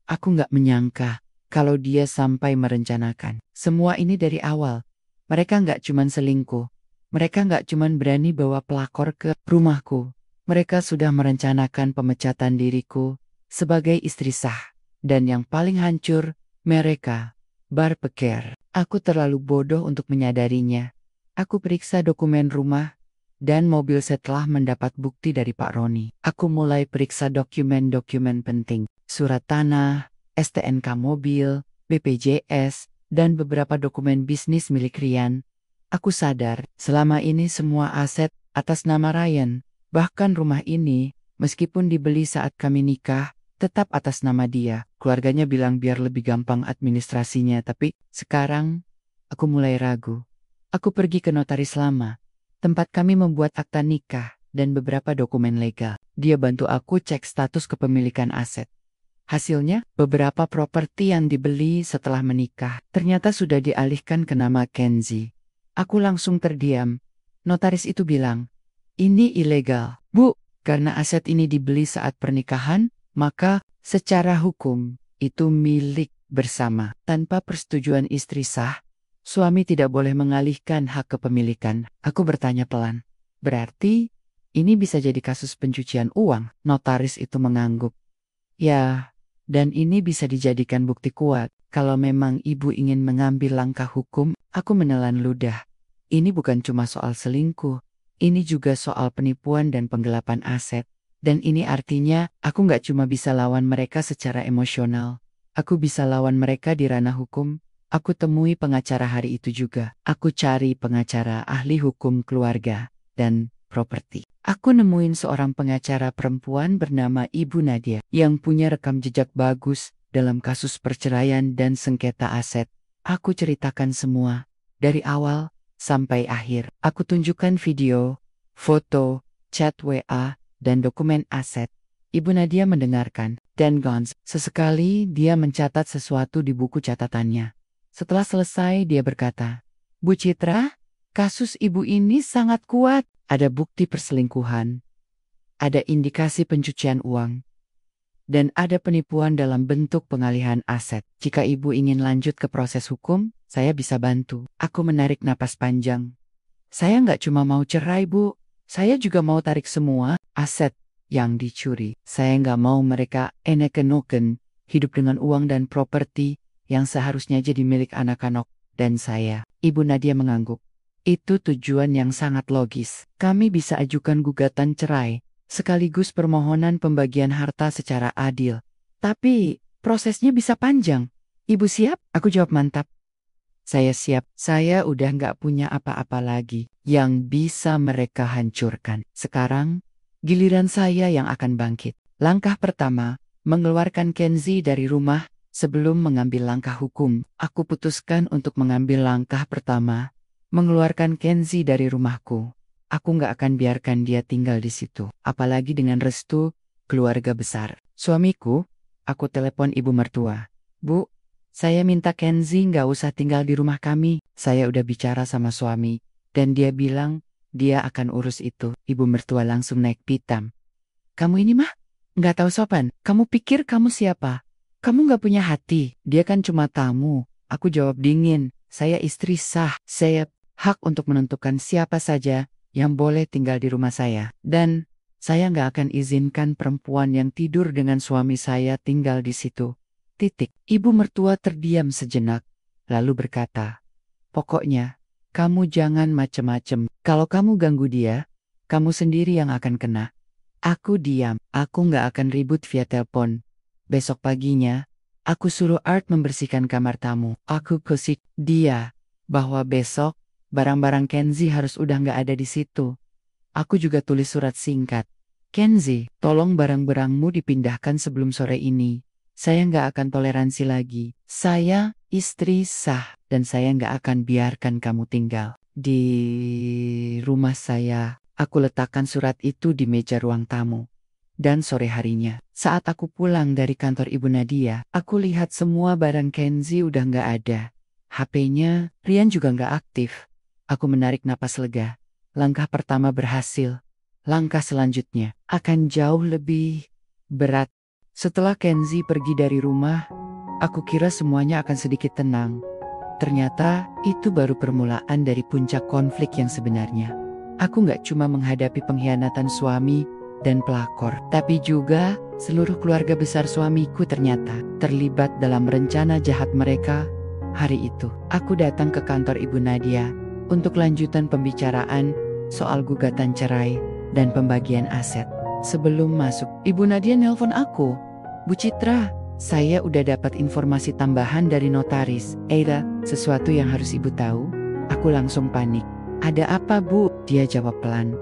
kalau dia sampai merencanakan semua ini dari awal. Mereka nggak cuman selingkuh. Mereka nggak cuman berani bawa pelakor ke rumahku. Mereka sudah merencanakan pemecatan diriku sebagai istri sah. Dan yang paling hancur, mereka berpikir aku terlalu bodoh untuk menyadarinya. Aku periksa dokumen rumah dan mobil setelah mendapat bukti dari Pak Roni. Aku mulai periksa dokumen-dokumen penting, surat tanah, STNK mobil, BPJS, dan beberapa dokumen bisnis milik Ryan. Aku sadar, selama ini semua aset atas nama Ryan, bahkan rumah ini, meskipun dibeli saat kami nikah, tetap atas nama dia. Keluarganya bilang biar lebih gampang administrasinya, tapi sekarang aku mulai ragu. Aku pergi ke notaris lama, tempat kami membuat akta nikah dan beberapa dokumen legal. Dia bantu aku cek status kepemilikan aset. Hasilnya, beberapa properti yang dibeli setelah menikah ternyata sudah dialihkan ke nama Kenzi. Aku langsung terdiam. Notaris itu bilang, ini ilegal, Bu, karena aset ini dibeli saat pernikahan, maka secara hukum itu milik bersama. Tanpa persetujuan istri sah, suami tidak boleh mengalihkan hak kepemilikan. Aku bertanya pelan, berarti ini bisa jadi kasus pencucian uang? Notaris itu mengangguk. Ya, dan ini bisa dijadikan bukti kuat. Kalau memang ibu ingin mengambil langkah hukum, aku menelan ludah. Ini bukan cuma soal selingkuh, ini juga soal penipuan dan penggelapan aset. Dan ini artinya aku nggak cuma bisa lawan mereka secara emosional, aku bisa lawan mereka di ranah hukum. Aku temui pengacara hari itu juga. Aku cari pengacara ahli hukum keluarga dan properti. Aku nemuin seorang pengacara perempuan bernama Ibu Nadia yang punya rekam jejak bagus dalam kasus perceraian dan sengketa aset. Aku ceritakan semua, dari awal sampai akhir. Aku tunjukkan video, foto, chat WA, dan dokumen aset. Ibu Nadia mendengarkan, dan sesekali dia mencatat sesuatu di buku catatannya. Setelah selesai dia berkata, "Bu Citra, kasus ibu ini sangat kuat. Ada bukti perselingkuhan, ada indikasi pencucian uang, dan ada penipuan dalam bentuk pengalihan aset. Jika ibu ingin lanjut ke proses hukum, saya bisa bantu." Aku menarik napas panjang. Saya nggak cuma mau cerai, Bu. Saya juga mau tarik semua aset yang dicuri. Saya nggak mau mereka enek-enoken, hidup dengan uang dan properti yang seharusnya jadi milik anak-anak dan saya. Ibu Nadia mengangguk. Itu tujuan yang sangat logis. Kami bisa ajukan gugatan cerai, sekaligus permohonan pembagian harta secara adil. Tapi prosesnya bisa panjang. Ibu siap? Aku jawab mantap. Saya siap. Saya udah nggak punya apa-apa lagi yang bisa mereka hancurkan. Sekarang, giliran saya yang akan bangkit. Langkah pertama, mengeluarkan Kenzi dari rumah. Sebelum mengambil langkah hukum, aku putuskan untuk mengambil langkah pertama, mengeluarkan Kenzi dari rumahku. Aku nggak akan biarkan dia tinggal di situ, apalagi dengan restu keluarga besar. Suamiku, aku telepon ibu mertua. "Bu, saya minta Kenzi nggak usah tinggal di rumah kami. Saya udah bicara sama suami, dan dia bilang dia akan urus itu." Ibu mertua langsung naik pitam. "Kamu ini mah nggak tahu sopan. Kamu pikir kamu siapa? Kamu nggak punya hati. Dia kan cuma tamu." Aku jawab dingin. Saya istri sah. Saya hak untuk menentukan siapa saja yang boleh tinggal di rumah saya. Dan saya nggak akan izinkan perempuan yang tidur dengan suami saya tinggal di situ. Titik. Ibu mertua terdiam sejenak, lalu berkata, "Pokoknya, kamu jangan macem-macem. Kalau kamu ganggu dia, kamu sendiri yang akan kena." Aku diam. Aku nggak akan ribut via telepon. Besok paginya, aku suruh Art membersihkan kamar tamu. Aku kasih dia bahwa besok barang-barang Kenzi harus udah nggak ada di situ. Aku juga tulis surat singkat. "Kenzi, tolong barang-barangmu dipindahkan sebelum sore ini. Saya nggak akan toleransi lagi. Saya istri sah dan saya nggak akan biarkan kamu tinggal di rumah saya." Aku letakkan surat itu di meja ruang tamu. Dan sore harinya, saat aku pulang dari kantor Ibu Nadia, aku lihat semua barang Kenzi udah nggak ada. HP-nya, Rian juga nggak aktif. Aku menarik napas lega. Langkah pertama berhasil. Langkah selanjutnya akan jauh lebih berat. Setelah Kenzi pergi dari rumah, aku kira semuanya akan sedikit tenang. Ternyata, itu baru permulaan dari puncak konflik yang sebenarnya. Aku nggak cuma menghadapi pengkhianatan suami dan pelakor, tapi juga seluruh keluarga besar suamiku ternyata terlibat dalam rencana jahat mereka. Hari itu, aku datang ke kantor Ibu Nadia untuk lanjutan pembicaraan soal gugatan cerai dan pembagian aset. Sebelum masuk, Ibu Nadia nelpon aku. "Bu Citra, saya udah dapat informasi tambahan dari notaris. Ada sesuatu yang harus Ibu tahu." Aku langsung panik. "Ada apa, Bu?" Dia jawab pelan.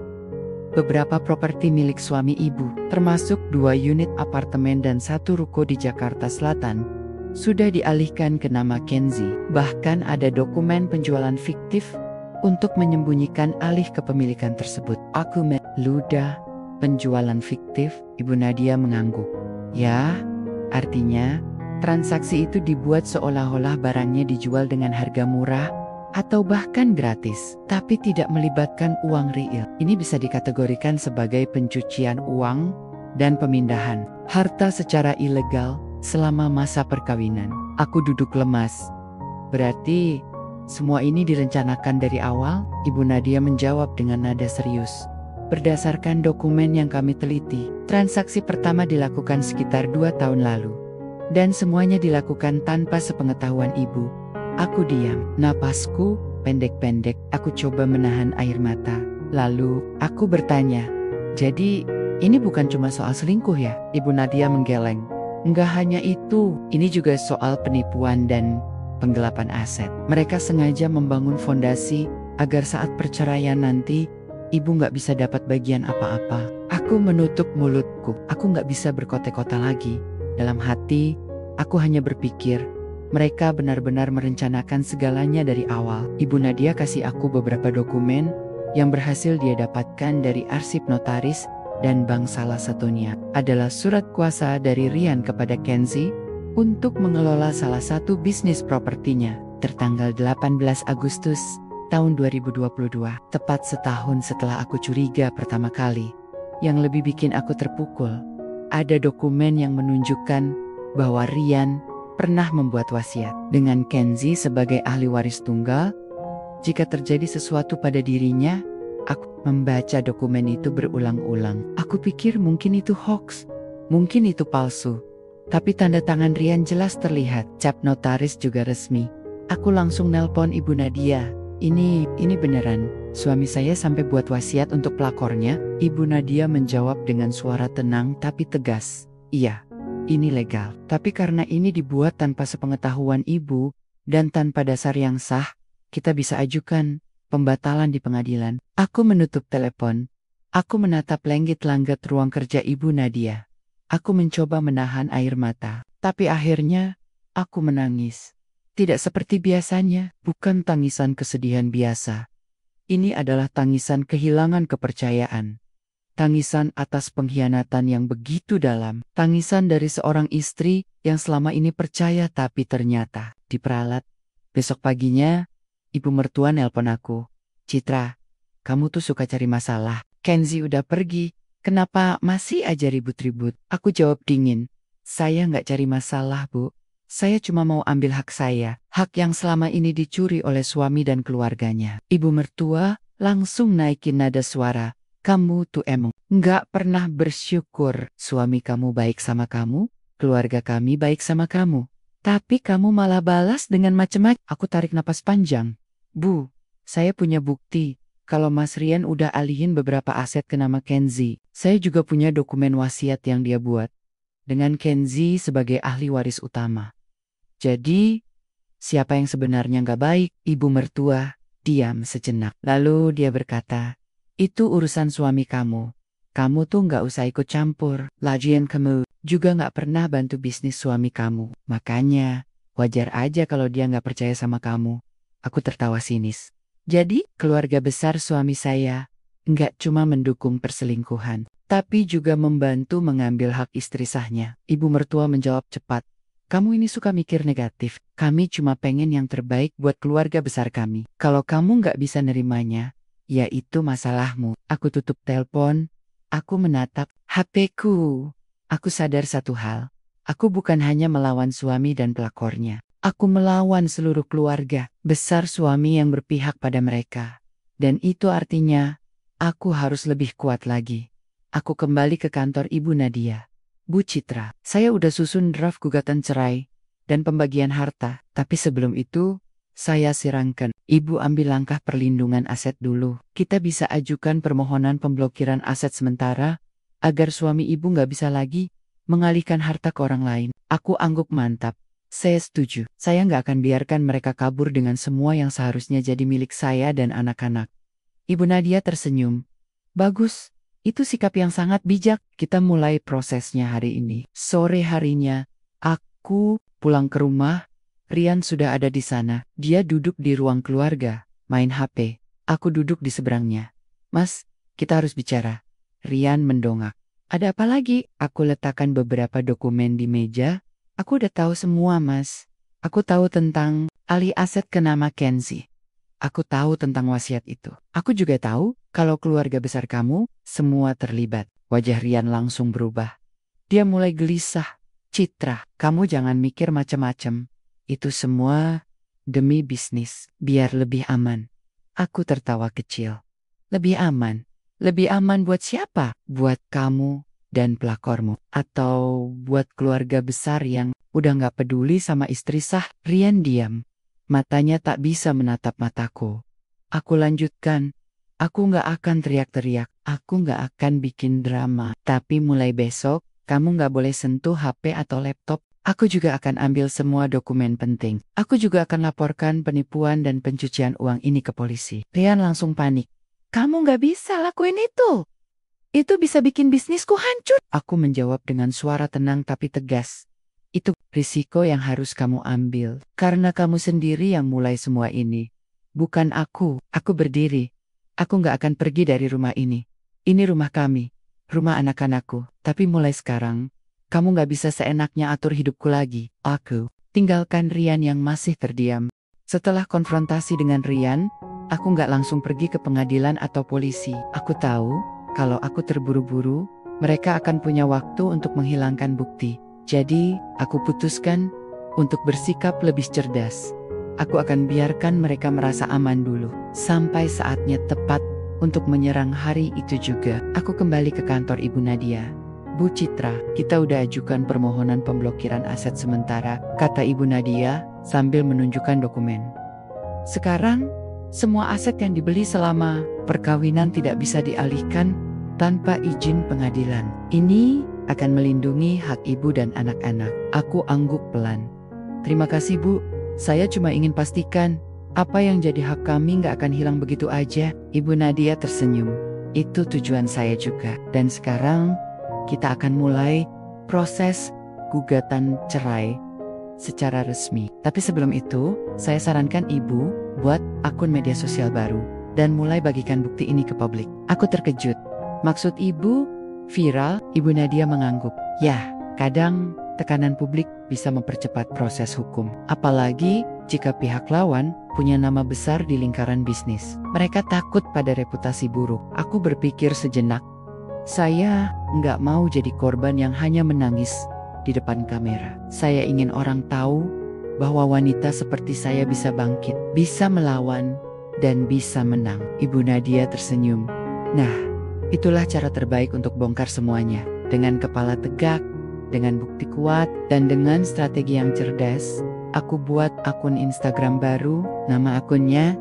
"Beberapa properti milik suami Ibu, termasuk 2 unit apartemen dan 1 ruko di Jakarta Selatan, sudah dialihkan ke nama Kenzi. Bahkan ada dokumen penjualan fiktif untuk menyembunyikan alih kepemilikan tersebut." Aku ludah. Penjualan fiktif? Ibu Nadia mengangguk. "Ya, artinya transaksi itu dibuat seolah-olah barangnya dijual dengan harga murah atau bahkan gratis, tapi tidak melibatkan uang real. Ini bisa dikategorikan sebagai pencucian uang dan pemindahan harta secara ilegal selama masa perkawinan." Aku duduk lemas. "Berarti semua ini direncanakan dari awal?" Ibu Nadia menjawab dengan nada serius. "Berdasarkan dokumen yang kami teliti, transaksi pertama dilakukan sekitar 2 tahun lalu. Dan semuanya dilakukan tanpa sepengetahuan Ibu." Aku diam. Napasku pendek-pendek. Aku coba menahan air mata. Lalu, aku bertanya, "Jadi, ini bukan cuma soal selingkuh ya?" Ibu Nadia menggeleng. "Enggak hanya itu, ini juga soal penipuan dan penggelapan aset. Mereka sengaja membangun fondasi agar saat perceraian nanti, ibu nggak bisa dapat bagian apa-apa." Aku menutup mulutku. Aku nggak bisa berkote-kote lagi. Dalam hati, aku hanya berpikir, mereka benar-benar merencanakan segalanya dari awal. Ibu Nadia kasih aku beberapa dokumen yang berhasil dia dapatkan dari arsip notaris dan bank. Salah satunya adalah surat kuasa dari Ryan kepada Kenzie untuk mengelola salah satu bisnis propertinya. Tertanggal 18 Agustus tahun 2022, tepat setahun setelah aku curiga pertama kali. Yang lebih bikin aku terpukul, ada dokumen yang menunjukkan bahwa Ryan pernah membuat wasiat dengan Kenzie sebagai ahli waris tunggal. Jika terjadi sesuatu pada dirinya, aku membaca dokumen itu berulang-ulang. Aku pikir mungkin itu hoax, mungkin itu palsu. Tapi tanda tangan Ryan jelas terlihat, cap notaris juga resmi. Aku langsung nelpon Ibu Nadia. Ini beneran, suami saya sampai buat wasiat untuk pelakornya?" Ibu Nadia menjawab dengan suara tenang tapi tegas, "Iya, ini legal. Tapi karena ini dibuat tanpa sepengetahuan ibu dan tanpa dasar yang sah, kita bisa ajukan pembatalan di pengadilan." Aku menutup telepon. Aku menatap langit-langit ruang kerja Ibu Nadia. Aku mencoba menahan air mata, tapi akhirnya aku menangis. Tidak seperti biasanya, bukan tangisan kesedihan biasa. Ini adalah tangisan kehilangan kepercayaan. Tangisan atas pengkhianatan yang begitu dalam. Tangisan dari seorang istri yang selama ini percaya tapi ternyata diperalat. Besok paginya, ibu mertua nelpon aku. "Citra, kamu tuh suka cari masalah. Kenzie udah pergi, kenapa masih aja ribut-ribut?" Aku jawab dingin, "Saya nggak cari masalah, Bu. Saya cuma mau ambil hak saya, hak yang selama ini dicuri oleh suami dan keluarganya." Ibu mertua langsung naikin nada suara, "Kamu tuh emang nggak pernah bersyukur. Suami kamu baik sama kamu, keluarga kami baik sama kamu. Tapi kamu malah balas dengan macam-macam." Aku tarik napas panjang. "Bu, saya punya bukti. Kalau Mas Ryan udah alihin beberapa aset ke nama Kenzie. Saya juga punya dokumen wasiat yang dia buat dengan Kenzie sebagai ahli waris utama. Jadi, siapa yang sebenarnya nggak baik?" Ibu mertua diam sejenak. Lalu dia berkata, "Itu urusan suami kamu. Kamu tuh nggak usah ikut campur. Lagian kamu juga nggak pernah bantu bisnis suami kamu. Makanya, wajar aja kalau dia nggak percaya sama kamu." Aku tertawa sinis. Jadi, keluarga besar suami saya nggak cuma mendukung perselingkuhan, tapi juga membantu mengambil hak istri sahnya. Ibu mertua menjawab cepat, "Kamu ini suka mikir negatif. Kami cuma pengen yang terbaik buat keluarga besar kami. Kalau kamu nggak bisa nerimanya, ya itu masalahmu." Aku tutup telepon. Aku menatap HP-ku. Aku sadar satu hal. Aku bukan hanya melawan suami dan pelakornya. Aku melawan seluruh keluarga besar suami yang berpihak pada mereka. Dan itu artinya, aku harus lebih kuat lagi. Aku kembali ke kantor Ibu Nadia. "Bu Citra, saya udah susun draft gugatan cerai dan pembagian harta. Tapi sebelum itu, saya sirangkan. Ibu ambil langkah perlindungan aset dulu. Kita bisa ajukan permohonan pemblokiran aset sementara, agar suami ibu nggak bisa lagi mengalihkan harta ke orang lain." Aku angguk mantap. Saya setuju. Saya nggak akan biarkan mereka kabur dengan semua yang seharusnya jadi milik saya dan anak-anak. Ibu Nadia tersenyum. "Bagus. Itu sikap yang sangat bijak." Kita mulai prosesnya hari ini. Sore harinya, aku pulang ke rumah. Ryan sudah ada di sana. Dia duduk di ruang keluarga, main HP. Aku duduk di seberangnya. "Mas, kita harus bicara." Ryan mendongak. "Ada apa lagi?" Aku letakkan beberapa dokumen di meja. "Aku udah tahu semua, Mas. Aku tahu tentang alih aset ke nama Kenzie. Aku tahu tentang wasiat itu. Aku juga tahu kalau keluarga besar kamu semua terlibat." Wajah Ryan langsung berubah. Dia mulai gelisah. "Citra, kamu jangan mikir macam-macam. Itu semua demi bisnis, biar lebih aman." Aku tertawa kecil. "Lebih aman? Lebih aman buat siapa? Buat kamu dan pelakormu? Atau buat keluarga besar yang udah nggak peduli sama istri sah?" Ryan diam. Matanya tak bisa menatap mataku. Aku lanjutkan. Aku nggak akan teriak-teriak. Aku nggak akan bikin drama. Tapi mulai besok, kamu nggak boleh sentuh HP atau laptop. Aku juga akan ambil semua dokumen penting. Aku juga akan laporkan penipuan dan pencucian uang ini ke polisi. Rian langsung panik. Kamu nggak bisa lakuin itu. Itu bisa bikin bisnisku hancur. Aku menjawab dengan suara tenang tapi tegas. Itu risiko yang harus kamu ambil. Karena kamu sendiri yang mulai semua ini. Bukan aku. Aku berdiri. Aku nggak akan pergi dari rumah ini. Ini rumah kami. Rumah anak-anakku. Tapi mulai sekarang, kamu nggak bisa seenaknya atur hidupku lagi. Aku tinggalkan Rian yang masih terdiam. Setelah konfrontasi dengan Rian, aku nggak langsung pergi ke pengadilan atau polisi. Aku tahu, kalau aku terburu-buru, mereka akan punya waktu untuk menghilangkan bukti. Jadi, aku putuskan untuk bersikap lebih cerdas. Aku akan biarkan mereka merasa aman dulu. Sampai saatnya tepat untuk menyerang hari itu juga. Aku kembali ke kantor Ibu Nadia. Bu Citra, kita udah ajukan permohonan pemblokiran aset sementara, kata Ibu Nadia sambil menunjukkan dokumen. Sekarang, semua aset yang dibeli selama perkawinan tidak bisa dialihkan tanpa izin pengadilan. Ini akan melindungi hak ibu dan anak-anak. Aku angguk pelan. Terima kasih Bu, saya cuma ingin pastikan apa yang jadi hak kami nggak akan hilang begitu aja. Ibu Nadia tersenyum. Itu tujuan saya juga. Dan sekarang kita akan mulai proses gugatan cerai secara resmi. Tapi sebelum itu, saya sarankan Ibu buat akun media sosial baru dan mulai bagikan bukti ini ke publik. Aku terkejut. Maksud Ibu viral? Ibu Nadia mengangguk. Ya, kadang tekanan publik bisa mempercepat proses hukum. Apalagi jika pihak lawan punya nama besar di lingkaran bisnis. Mereka takut pada reputasi buruk. Aku berpikir sejenak. Saya nggak mau jadi korban yang hanya menangis di depan kamera. Saya ingin orang tahu bahwa wanita seperti saya bisa bangkit, bisa melawan, dan bisa menang. Ibu Nadia tersenyum. Nah, itulah cara terbaik untuk bongkar semuanya. Dengan kepala tegak, dengan bukti kuat, dan dengan strategi yang cerdas, aku buat akun Instagram baru. Nama akunnya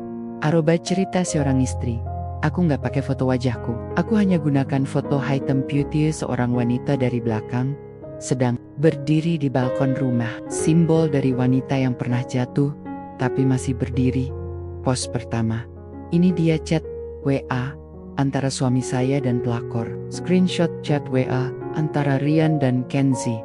@cerita seorang istri. Aku nggak pakai foto wajahku. Aku hanya gunakan foto hitam putih seorang wanita dari belakang, sedang berdiri di balkon rumah. Simbol dari wanita yang pernah jatuh, tapi masih berdiri. Post pertama. Ini dia chat WA antara suami saya dan pelakor. Screenshot chat WA antara Rian dan Kenzi.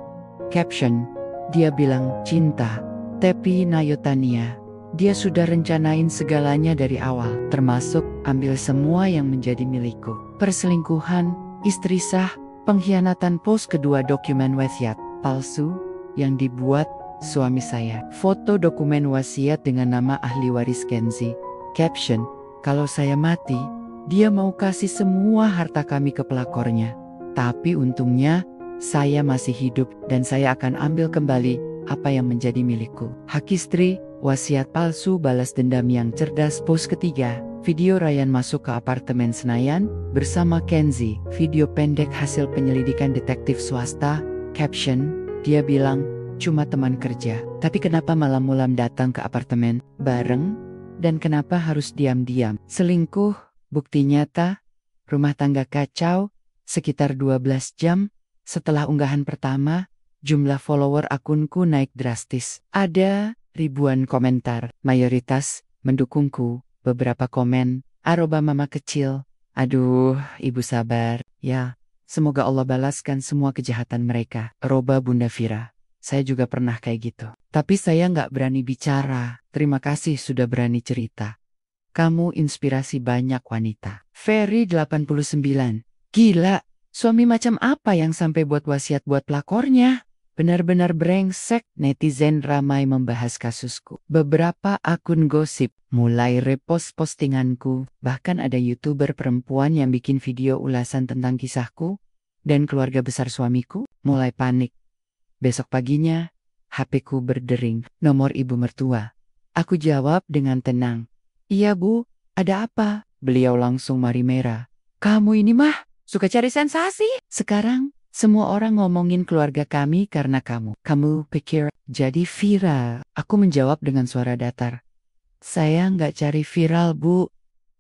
Caption, dia bilang cinta, tapi Nayotania. Dia sudah rencanain segalanya dari awal, termasuk ambil semua yang menjadi milikku. Perselingkuhan, istri sah, pengkhianatan, post kedua dokumen wasiat palsu yang dibuat suami saya. Foto dokumen wasiat dengan nama ahli waris Kenzi. Caption, kalau saya mati, dia mau kasih semua harta kami ke pelakornya. Tapi untungnya, saya masih hidup dan saya akan ambil kembali apa yang menjadi milikku. Hak istri, wasiat palsu, balas dendam yang cerdas. Post ketiga, video Ryan masuk ke apartemen Senayan bersama Kenzi. Video pendek hasil penyelidikan detektif swasta. Caption, dia bilang, cuma teman kerja. Tapi kenapa malam-malam datang ke apartemen bareng? Dan kenapa harus diam-diam? Selingkuh, bukti nyata, rumah tangga kacau. Sekitar 12 jam setelah unggahan pertama, jumlah follower akunku naik drastis. Ada ribuan komentar, mayoritas mendukungku. Beberapa komen, @mama kecil. Aduh, ibu sabar, ya. Semoga Allah balaskan semua kejahatan mereka. Bunda Vira. Saya juga pernah kayak gitu. Tapi saya nggak berani bicara. Terima kasih sudah berani cerita. Kamu inspirasi banyak wanita. Ferry 89. Gila, suami macam apa yang sampai buat wasiat buat pelakornya? Benar-benar brengsek. Netizen ramai membahas kasusku. Beberapa akun gosip mulai repost postinganku. Bahkan ada YouTuber perempuan yang bikin video ulasan tentang kisahku dan keluarga besar suamiku. Mulai panik. Besok paginya, HP-ku berdering. Nomor ibu mertua. Aku jawab dengan tenang. Iya Bu, ada apa? Beliau langsung mari merah. Kamu ini mah suka cari sensasi. Sekarang semua orang ngomongin keluarga kami karena kamu. Kamu pikir jadi viral? Aku menjawab dengan suara datar. Saya nggak cari viral, Bu.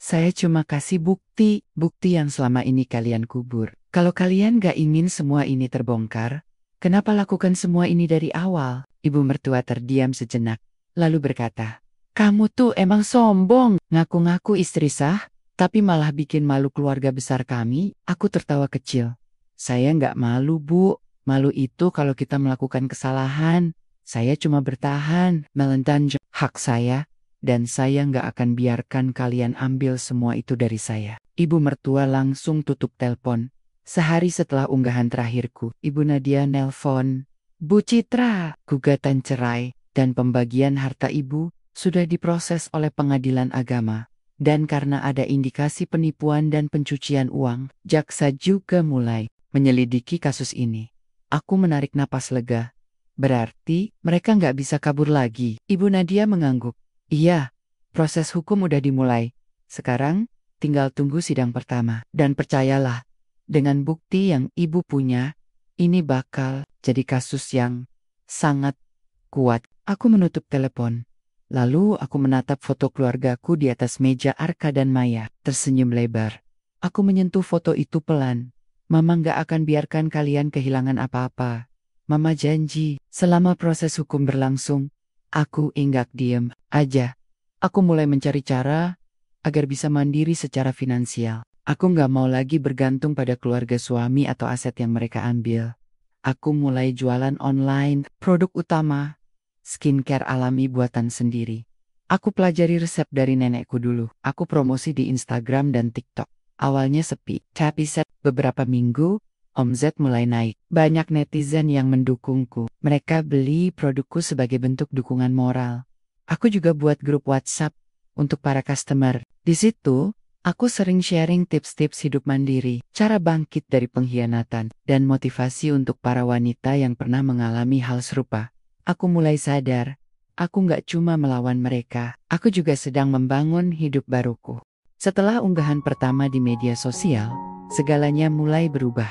Saya cuma kasih bukti yang selama ini kalian kubur. Kalau kalian nggak ingin semua ini terbongkar, kenapa lakukan semua ini dari awal? Ibu mertua terdiam sejenak, lalu berkata, "Kamu tuh emang sombong, ngaku-ngaku istri sah, tapi malah bikin malu keluarga besar kami." Aku tertawa kecil. "Saya nggak malu, Bu. Malu itu kalau kita melakukan kesalahan. Saya cuma bertahan, melentang hak saya. Dan saya nggak akan biarkan kalian ambil semua itu dari saya." Ibu mertua langsung tutup telepon. Sehari setelah unggahan terakhirku, Ibu Nadia nelpon, "Bu Citra, gugatan cerai dan pembagian harta ibu sudah diproses oleh pengadilan agama. Dan karena ada indikasi penipuan dan pencucian uang, jaksa juga mulai menyelidiki kasus ini." Aku menarik napas lega. Berarti mereka nggak bisa kabur lagi. Ibu Nadia mengangguk. "Iya, proses hukum udah dimulai. Sekarang tinggal tunggu sidang pertama. Dan percayalah, dengan bukti yang ibu punya, ini bakal jadi kasus yang sangat kuat." Aku menutup telepon. Lalu aku menatap foto keluargaku di atas meja Arka dan Maya, tersenyum lebar. Aku menyentuh foto itu pelan. "Mama nggak akan biarkan kalian kehilangan apa-apa. Mama janji, selama proses hukum berlangsung, aku enggak diem aja. Aku mulai mencari cara agar bisa mandiri secara finansial. Aku nggak mau lagi bergantung pada keluarga suami atau aset yang mereka ambil. Aku mulai jualan online, produk utama, skincare alami buatan sendiri. Aku pelajari resep dari nenekku dulu. Aku promosi di Instagram dan TikTok. Awalnya sepi, tapi beberapa minggu, omzet mulai naik. Banyak netizen yang mendukungku. Mereka beli produkku sebagai bentuk dukungan moral. Aku juga buat grup WhatsApp untuk para customer. Di situ, aku sering sharing tips-tips hidup mandiri, cara bangkit dari pengkhianatan, dan motivasi untuk para wanita yang pernah mengalami hal serupa. Aku mulai sadar, aku nggak cuma melawan mereka, aku juga sedang membangun hidup baruku. Setelah unggahan pertama di media sosial, segalanya mulai berubah.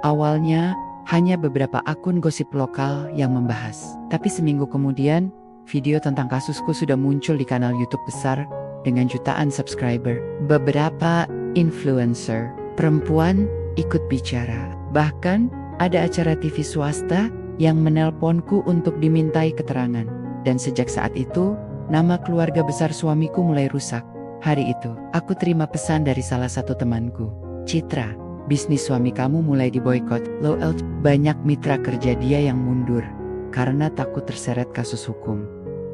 Awalnya, hanya beberapa akun gosip lokal yang membahas. Tapi seminggu kemudian, video tentang kasusku sudah muncul di kanal YouTube besar dengan jutaan subscriber. Beberapa influencer perempuan ikut bicara. Bahkan, ada acara TV swasta yang menelponku untuk dimintai keterangan. Dan sejak saat itu, nama keluarga besar suamiku mulai rusak. Hari itu, aku terima pesan dari salah satu temanku. "Citra, bisnis suami kamu mulai diboikot. Banyak mitra kerja dia yang mundur karena takut terseret kasus hukum."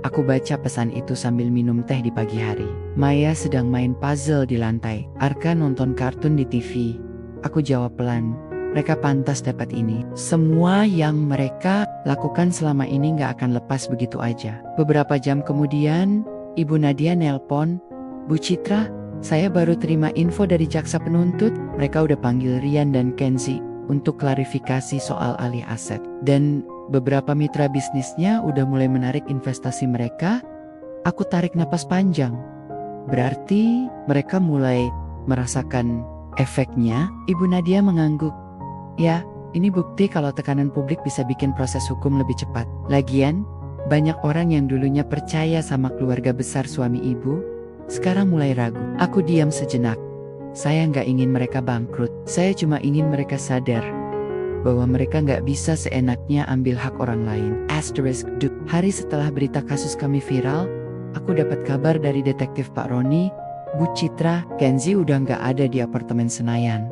Aku baca pesan itu sambil minum teh di pagi hari. Maya sedang main puzzle di lantai. Arka nonton kartun di TV. Aku jawab pelan, "Mereka pantas dapat ini. Semua yang mereka lakukan selama ini gak akan lepas begitu aja." Beberapa jam kemudian, Ibu Nadia nelpon, "Bu Citra, saya baru terima info dari jaksa penuntut. Mereka udah panggil Rian dan Kenzi untuk klarifikasi soal alih aset. Dan beberapa mitra bisnisnya udah mulai menarik investasi mereka." Aku tarik napas panjang. Berarti mereka mulai merasakan efeknya. Ibu Nadia mengangguk. "Ya, ini bukti kalau tekanan publik bisa bikin proses hukum lebih cepat. Lagian, banyak orang yang dulunya percaya sama keluarga besar suami ibu, sekarang mulai ragu." Aku diam sejenak. Saya nggak ingin mereka bangkrut. Saya cuma ingin mereka sadar bahwa mereka nggak bisa seenaknya ambil hak orang lain. Hari setelah berita kasus kami viral, aku dapat kabar dari detektif Pak Roni, "Bu Citra, Kenzi udah nggak ada di apartemen Senayan."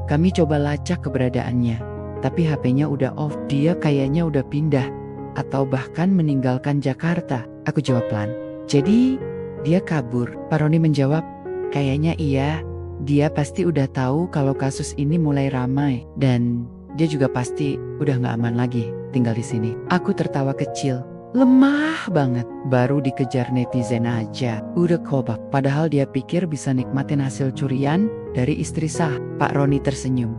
Kami coba lacak keberadaannya, tapi HP-nya udah off. Dia kayaknya udah pindah, atau bahkan meninggalkan Jakarta. Aku jawab pelan, "Jadi, dia kabur?" Pak Roni menjawab, "Kayaknya iya. Dia pasti udah tahu kalau kasus ini mulai ramai. Dan dia juga pasti udah gak aman lagi tinggal di sini." Aku tertawa kecil. Lemah banget. Baru dikejar netizen aja udah kobak. Padahal dia pikir bisa nikmatin hasil curian dari istri sah. Pak Roni tersenyum.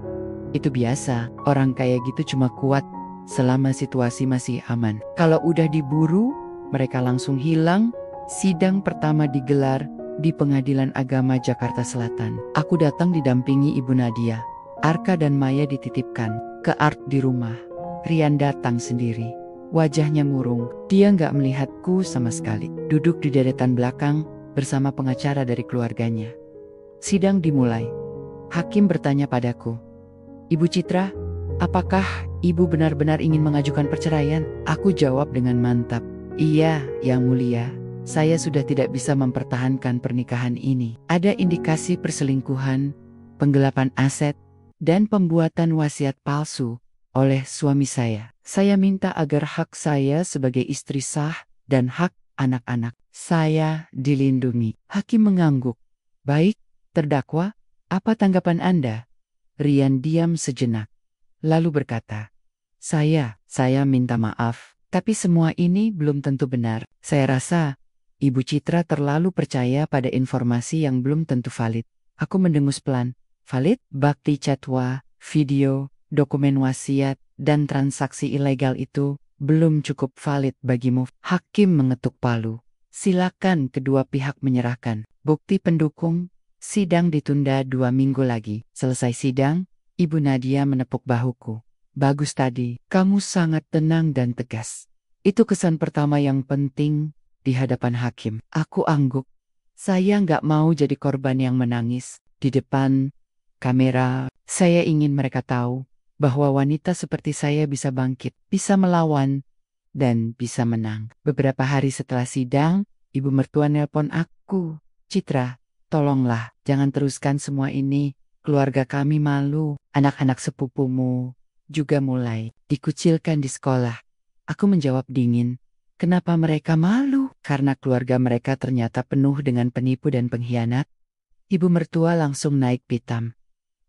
"Itu biasa. Orang kayak gitu cuma kuat selama situasi masih aman. Kalau udah diburu, mereka langsung hilang." Sidang pertama digelar di Pengadilan Agama Jakarta Selatan. Aku datang didampingi Ibu Nadia. Arka dan Maya dititipkan ke Art di rumah. Rian datang sendiri. Wajahnya murung. Dia nggak melihatku sama sekali. Duduk di deretan belakang bersama pengacara dari keluarganya. Sidang dimulai. Hakim bertanya padaku, "Ibu Citra, apakah ibu benar-benar ingin mengajukan perceraian?" Aku jawab dengan mantap, "Iya, Yang Mulia. Saya sudah tidak bisa mempertahankan pernikahan ini. Ada indikasi perselingkuhan, penggelapan aset, dan pembuatan wasiat palsu oleh suami saya. Saya minta agar hak saya sebagai istri sah dan hak anak-anak saya dilindungi." Hakim mengangguk. "Baik, terdakwa, apa tanggapan Anda?" Rian diam sejenak, lalu berkata, Saya minta maaf, tapi semua ini belum tentu benar. Saya rasa Ibu Citra terlalu percaya pada informasi yang belum tentu valid." Aku mendengus pelan. "Valid? Bukti catwa, video, dokumen wasiat, dan transaksi ilegal itu belum cukup valid bagimu." Hakim mengetuk palu. "Silakan kedua pihak menyerahkan bukti pendukung." Sidang ditunda 2 minggu lagi. Selesai sidang, Ibu Nadia menepuk bahuku. "Bagus tadi, kamu sangat tenang dan tegas." Itu kesan pertama yang penting di hadapan hakim. Aku angguk. Saya nggak mau jadi korban yang menangis di depan kamera. Saya ingin mereka tahu bahwa wanita seperti saya bisa bangkit, bisa melawan, dan bisa menang. Beberapa hari setelah sidang, ibu mertua nelpon aku. "Citra, tolonglah, jangan teruskan semua ini. Keluarga kami malu. Anak-anak sepupumu juga mulai dikucilkan di sekolah." Aku menjawab dingin, "Kenapa mereka malu? Karena keluarga mereka ternyata penuh dengan penipu dan pengkhianat." Ibu mertua langsung naik pitam.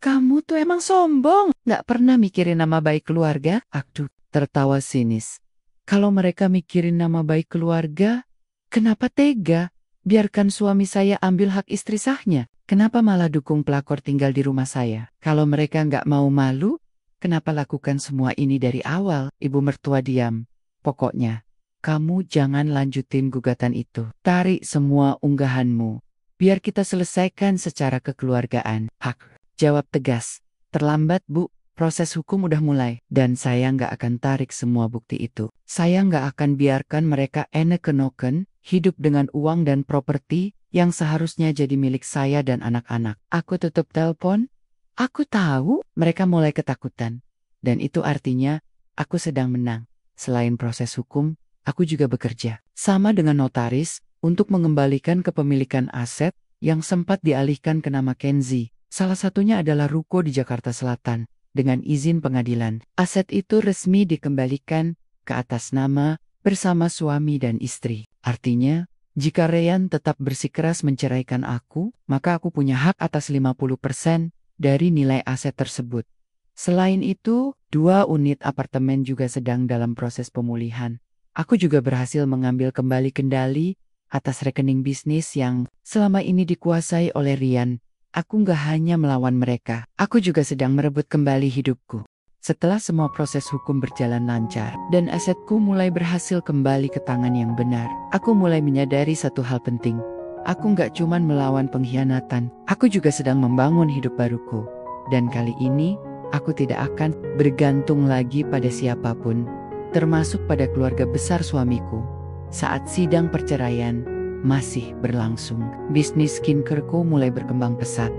"Kamu tuh emang sombong, nggak pernah mikirin nama baik keluarga?" Aku tertawa sinis. "Kalau mereka mikirin nama baik keluarga, kenapa tega? Biarkan suami saya ambil hak istri sahnya. Kenapa malah dukung pelakor tinggal di rumah saya? Kalau mereka nggak mau malu, kenapa lakukan semua ini dari awal?" Ibu mertua diam. "Pokoknya, kamu jangan lanjutin gugatan itu. Tarik semua unggahanmu. Biar kita selesaikan secara kekeluargaan." "Hak," jawab tegas. "Terlambat, Bu. Proses hukum udah mulai. Dan saya nggak akan tarik semua bukti itu. Saya nggak akan biarkan mereka enek-enoken, hidup dengan uang dan properti yang seharusnya jadi milik saya dan anak-anak." Aku tutup telepon. Aku tahu mereka mulai ketakutan. Dan itu artinya aku sedang menang. Selain proses hukum, aku juga bekerja sama dengan notaris untuk mengembalikan kepemilikan aset yang sempat dialihkan ke nama Kenzi. Salah satunya adalah ruko di Jakarta Selatan. Dengan izin pengadilan, aset itu resmi dikembalikan ke atas nama bersama suami dan istri. Artinya, jika Rian tetap bersikeras menceraikan aku, maka aku punya hak atas 50% dari nilai aset tersebut. Selain itu, 2 unit apartemen juga sedang dalam proses pemulihan. Aku juga berhasil mengambil kembali kendali atas rekening bisnis yang selama ini dikuasai oleh Rian. Aku nggak hanya melawan mereka, aku juga sedang merebut kembali hidupku. Setelah semua proses hukum berjalan lancar dan asetku mulai berhasil kembali ke tangan yang benar, aku mulai menyadari satu hal penting. Aku nggak cuman melawan pengkhianatan, aku juga sedang membangun hidup baruku. Dan kali ini, aku tidak akan bergantung lagi pada siapapun, termasuk pada keluarga besar suamiku. Saat sidang perceraian masih berlangsung, bisnis skincareku mulai berkembang pesat.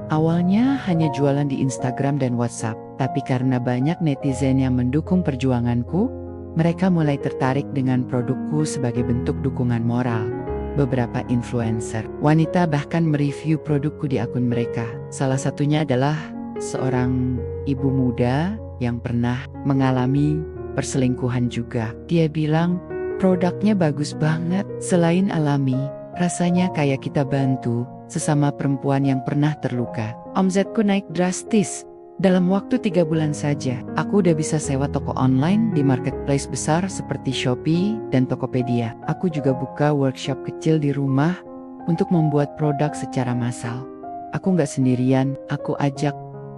Awalnya hanya jualan di Instagram dan WhatsApp, tapi karena banyak netizen yang mendukung perjuanganku, mereka mulai tertarik dengan produkku sebagai bentuk dukungan moral. Beberapa influencer wanita bahkan mereview produkku di akun mereka. Salah satunya adalah seorang ibu muda yang pernah mengalami perselingkuhan juga. Dia bilang, "Produknya bagus banget, selain alami, rasanya kayak kita bantu sesama perempuan yang pernah terluka." Omzetku naik drastis. Dalam waktu 3 bulan saja, aku udah bisa sewa toko online di marketplace besar seperti Shopee dan Tokopedia. Aku juga buka workshop kecil di rumah untuk membuat produk secara massal. Aku nggak sendirian, aku ajak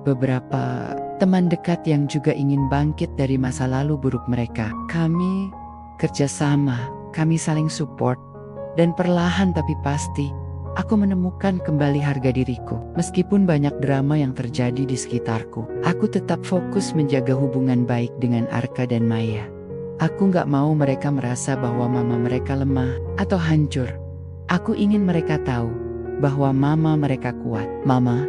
beberapa teman dekat yang juga ingin bangkit dari masa lalu buruk mereka. Kami kerjasama, kami saling support, dan perlahan tapi pasti, aku menemukan kembali harga diriku. Meskipun banyak drama yang terjadi di sekitarku, aku tetap fokus menjaga hubungan baik dengan Arka dan Maya. Aku nggak mau mereka merasa bahwa mama mereka lemah atau hancur. Aku ingin mereka tahu bahwa mama mereka kuat. Mama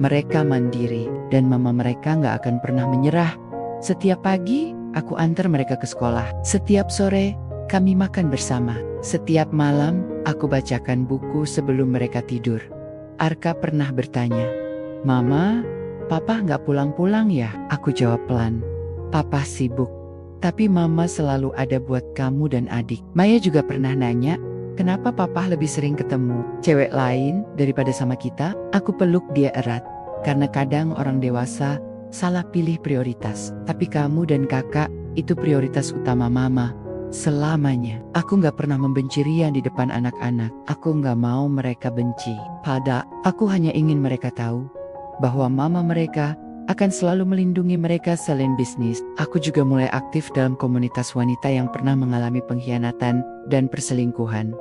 mereka mandiri dan mama mereka nggak akan pernah menyerah. Setiap pagi, aku antar mereka ke sekolah. Setiap sore, kami makan bersama. Setiap malam, aku bacakan buku sebelum mereka tidur. Arka pernah bertanya, "Mama, Papa nggak pulang-pulang ya?" Aku jawab pelan, "Papa sibuk. Tapi Mama selalu ada buat kamu dan adik." Maya juga pernah nanya, "Kenapa Papa lebih sering ketemu cewek lain daripada sama kita?" Aku peluk dia erat, karena kadang orang dewasa salah pilih prioritas. Tapi kamu dan kakak itu prioritas utama Mama selamanya. Aku nggak pernah membenci Rian di depan anak-anak. Aku nggak mau mereka benci. Aku hanya ingin mereka tahu bahwa mama mereka akan selalu melindungi mereka selain bisnis. Aku juga mulai aktif dalam komunitas wanita yang pernah mengalami pengkhianatan dan perselingkuhan.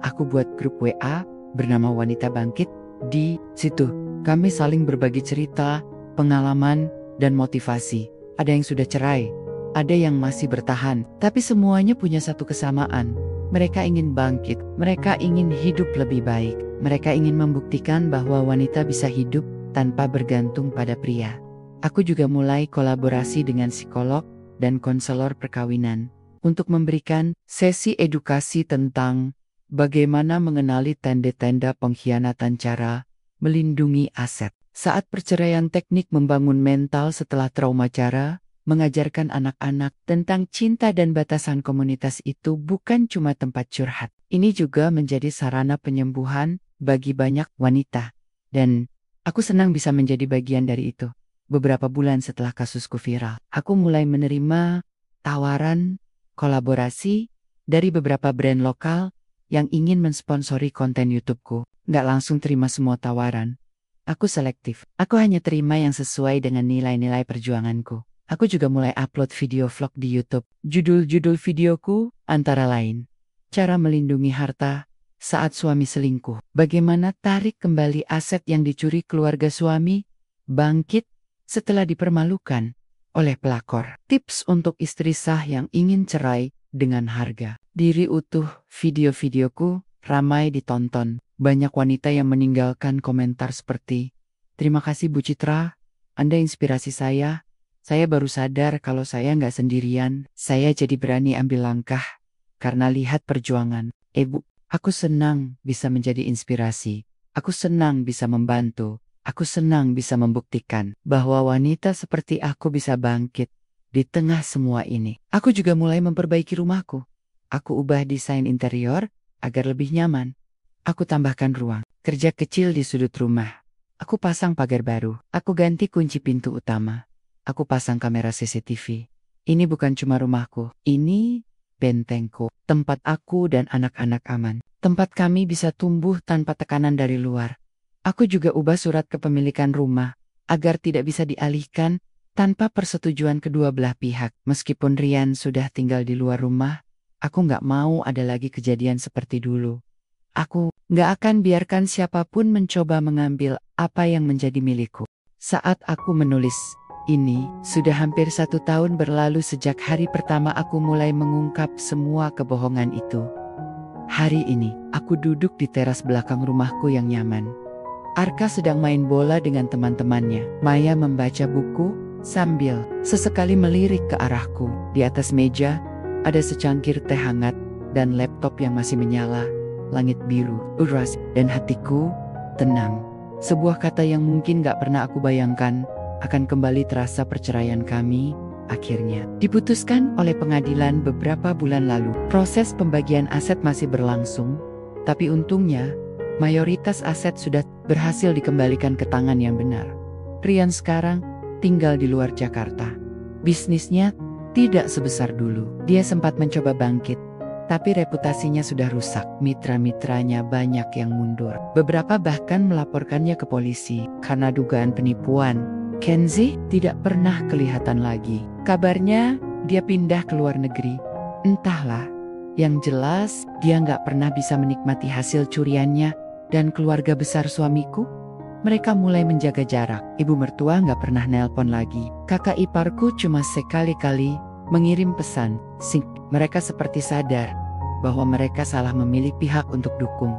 Aku buat grup WA bernama Wanita Bangkit. Di situ, kami saling berbagi cerita, pengalaman, dan motivasi. Ada yang sudah cerai, ada yang masih bertahan, tapi semuanya punya satu kesamaan. Mereka ingin bangkit, mereka ingin hidup lebih baik. Mereka ingin membuktikan bahwa wanita bisa hidup tanpa bergantung pada pria. Aku juga mulai kolaborasi dengan psikolog dan konselor perkawinan untuk memberikan sesi edukasi tentang bagaimana mengenali tanda-tanda pengkhianatan, cara melindungi aset. Saat perceraian, teknik membangun mental setelah trauma, cara mengajarkan anak-anak tentang cinta dan batasan. Komunitas itu bukan cuma tempat curhat. Ini juga menjadi sarana penyembuhan bagi banyak wanita. Dan aku senang bisa menjadi bagian dari itu. Beberapa bulan setelah kasusku viral, aku mulai menerima tawaran kolaborasi dari beberapa brand lokal yang ingin mensponsori konten YouTubeku. Nggak langsung terima semua tawaran. Aku selektif. Aku hanya terima yang sesuai dengan nilai-nilai perjuanganku. Aku juga mulai upload video vlog di YouTube. Judul-judul videoku antara lain, cara melindungi harta saat suami selingkuh, bagaimana tarik kembali aset yang dicuri keluarga suami, bangkit setelah dipermalukan oleh pelakor, tips untuk istri sah yang ingin cerai dengan harga diri utuh. Video-videoku ramai ditonton. Banyak wanita yang meninggalkan komentar seperti, "Terima kasih Bu Citra, Anda inspirasi saya. Saya baru sadar kalau saya nggak sendirian. Saya jadi berani ambil langkah karena lihat perjuangan. Bu, aku senang bisa menjadi inspirasi. Aku senang bisa membantu. Aku senang bisa membuktikan bahwa wanita seperti aku bisa bangkit di tengah semua ini." Aku juga mulai memperbaiki rumahku. Aku ubah desain interior agar lebih nyaman. Aku tambahkan ruang kerja kecil di sudut rumah. Aku pasang pagar baru. Aku ganti kunci pintu utama. Aku pasang kamera CCTV. Ini bukan cuma rumahku. Ini bentengku. Tempat aku dan anak-anak aman. Tempat kami bisa tumbuh tanpa tekanan dari luar. Aku juga ubah surat kepemilikan rumah agar tidak bisa dialihkan tanpa persetujuan kedua belah pihak. Meskipun Rian sudah tinggal di luar rumah, aku nggak mau ada lagi kejadian seperti dulu. Aku nggak akan biarkan siapapun mencoba mengambil apa yang menjadi milikku. Saat aku menulis ini, sudah hampir 1 tahun berlalu sejak hari pertama aku mulai mengungkap semua kebohongan itu. Hari ini, aku duduk di teras belakang rumahku yang nyaman. Arka sedang main bola dengan teman-temannya. Maya membaca buku sambil sesekali melirik ke arahku. Di atas meja, ada secangkir teh hangat dan laptop yang masih menyala. Langit biru, uras, dan hatiku tenang. Sebuah kata yang mungkin gak pernah aku bayangkan akan kembali terasa. Perceraian kami akhirnya diputuskan oleh pengadilan beberapa bulan lalu. Proses pembagian aset masih berlangsung, tapi untungnya mayoritas aset sudah berhasil dikembalikan ke tangan yang benar. Rian sekarang tinggal di luar Jakarta. Bisnisnya tidak sebesar dulu. Dia sempat mencoba bangkit, tapi reputasinya sudah rusak. Mitra-mitranya banyak yang mundur. Beberapa bahkan melaporkannya ke polisi karena dugaan penipuan. Kenzi tidak pernah kelihatan lagi. Kabarnya dia pindah ke luar negeri. Entahlah. Yang jelas dia nggak pernah bisa menikmati hasil curiannya. Dan keluarga besar suamiku, mereka mulai menjaga jarak. Ibu mertua nggak pernah nelpon lagi. Kakak iparku cuma sekali-kali mengirim pesan. Mereka seperti sadar bahwa mereka salah memilih pihak untuk dukung.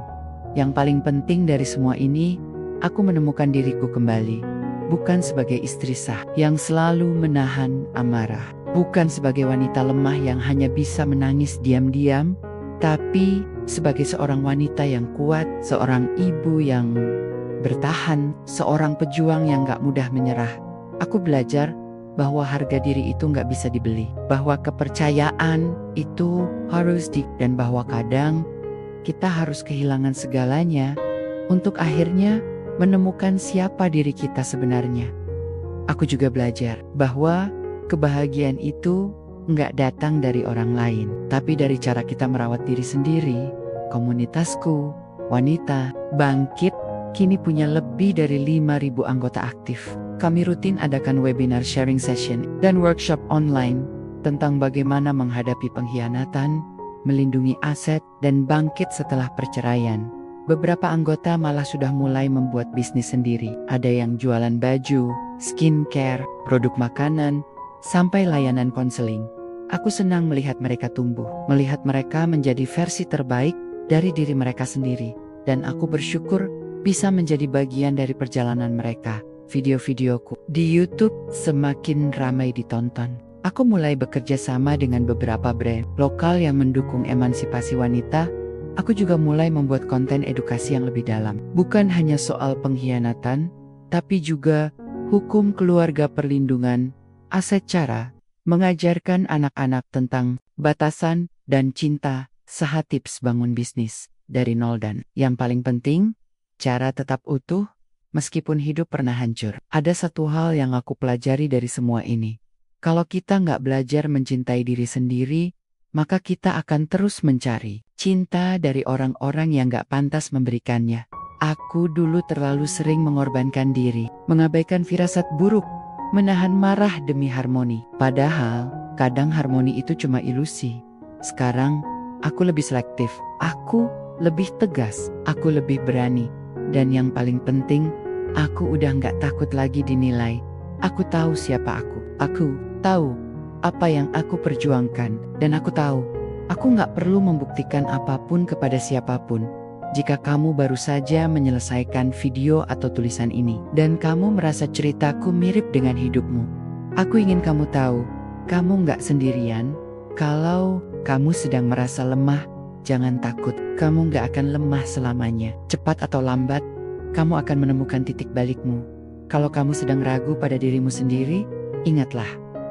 Yang paling penting dari semua ini, aku menemukan diriku kembali. Bukan sebagai istri sah yang selalu menahan amarah. Bukan sebagai wanita lemah yang hanya bisa menangis diam-diam, tapi sebagai seorang wanita yang kuat, seorang ibu yang bertahan, seorang pejuang yang gak mudah menyerah. Aku belajar bahwa harga diri itu gak bisa dibeli, bahwa kepercayaan itu harus dan bahwa kadang kita harus kehilangan segalanya untuk akhirnya menemukan siapa diri kita sebenarnya. Aku juga belajar bahwa kebahagiaan itu nggak datang dari orang lain, tapi dari cara kita merawat diri sendiri. Komunitasku, Wanita Bangkit, kini punya lebih dari 5.000 anggota aktif. Kami rutin adakan webinar sharing session dan workshop online tentang bagaimana menghadapi pengkhianatan, melindungi aset, dan bangkit setelah perceraian. Beberapa anggota malah sudah mulai membuat bisnis sendiri. Ada yang jualan baju, skincare, produk makanan, sampai layanan konseling. Aku senang melihat mereka tumbuh, melihat mereka menjadi versi terbaik dari diri mereka sendiri. Dan aku bersyukur bisa menjadi bagian dari perjalanan mereka. Video-videoku di YouTube semakin ramai ditonton. Aku mulai bekerja sama dengan beberapa brand lokal yang mendukung emansipasi wanita. Aku juga mulai membuat konten edukasi yang lebih dalam. Bukan hanya soal pengkhianatan, tapi juga hukum keluarga, perlindungan, aset, cara mengajarkan anak-anak tentang batasan dan cinta, tips bangun bisnis dari nol, dan yang paling penting, cara tetap utuh meskipun hidup pernah hancur. Ada satu hal yang aku pelajari dari semua ini. Kalau kita nggak belajar mencintai diri sendiri, maka kita akan terus mencari cinta dari orang-orang yang gak pantas memberikannya. Aku dulu terlalu sering mengorbankan diri, mengabaikan firasat buruk, menahan marah demi harmoni. Padahal, kadang harmoni itu cuma ilusi. Sekarang, aku lebih selektif, aku lebih tegas, aku lebih berani. Dan yang paling penting, aku udah gak takut lagi dinilai. Aku tahu siapa aku tahu apa yang aku perjuangkan, dan aku tahu, aku gak perlu membuktikan apapun kepada siapapun. Jika kamu baru saja menyelesaikan video atau tulisan ini, dan kamu merasa ceritaku mirip dengan hidupmu, aku ingin kamu tahu, kamu gak sendirian. Kalau kamu sedang merasa lemah, jangan takut, kamu gak akan lemah selamanya. Cepat atau lambat, kamu akan menemukan titik balikmu. Kalau kamu sedang ragu pada dirimu sendiri, ingatlah,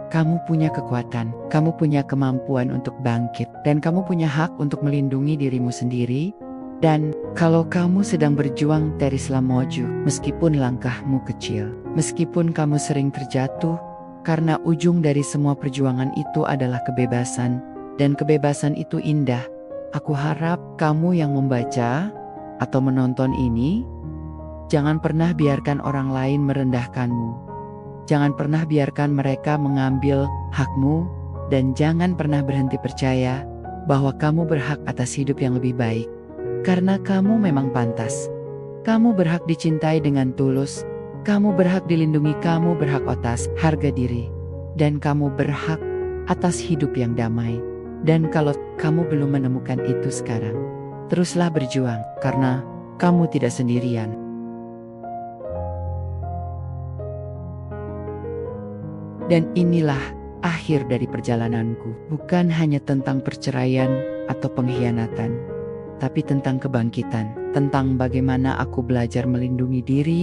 kamu punya kekuatan, kamu punya kemampuan untuk bangkit, dan kamu punya hak untuk melindungi dirimu sendiri. Dan kalau kamu sedang berjuang teruslah maju, meskipun langkahmu kecil, meskipun kamu sering terjatuh, karena ujung dari semua perjuangan itu adalah kebebasan, dan kebebasan itu indah. Aku harap kamu yang membaca atau menonton ini, jangan pernah biarkan orang lain merendahkanmu. Jangan pernah biarkan mereka mengambil hakmu, dan jangan pernah berhenti percaya bahwa kamu berhak atas hidup yang lebih baik. Karena kamu memang pantas. Kamu berhak dicintai dengan tulus, kamu berhak dilindungi, kamu berhak atas harga diri, dan kamu berhak atas hidup yang damai. Dan kalau kamu belum menemukan itu sekarang, teruslah berjuang, karena kamu tidak sendirian. Dan inilah akhir dari perjalananku. Bukan hanya tentang perceraian atau pengkhianatan, tapi tentang kebangkitan. Tentang bagaimana aku belajar melindungi diri,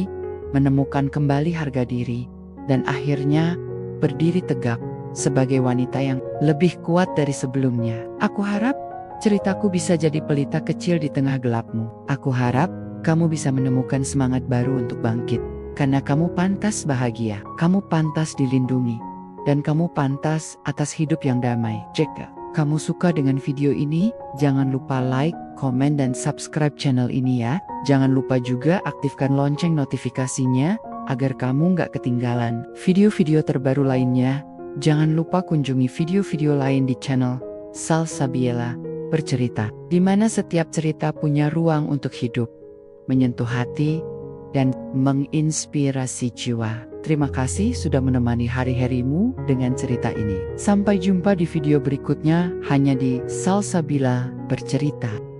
menemukan kembali harga diri, dan akhirnya berdiri tegak sebagai wanita yang lebih kuat dari sebelumnya. Aku harap ceritaku bisa jadi pelita kecil di tengah gelapmu. Aku harap kamu bisa menemukan semangat baru untuk bangkit. Karena kamu pantas bahagia, kamu pantas dilindungi, dan kamu pantas atas hidup yang damai. Jika kamu suka dengan video ini, jangan lupa like, komen, dan subscribe channel ini ya. Jangan lupa juga aktifkan lonceng notifikasinya, agar kamu gak ketinggalan video-video terbaru lainnya. Jangan lupa kunjungi video-video lain di channel Salsabiela Bercerita, di mana setiap cerita punya ruang untuk hidup, menyentuh hati, dan menginspirasi jiwa. Terima kasih sudah menemani hari-harimu dengan cerita ini. Sampai jumpa di video berikutnya hanya di Salsabila Bercerita.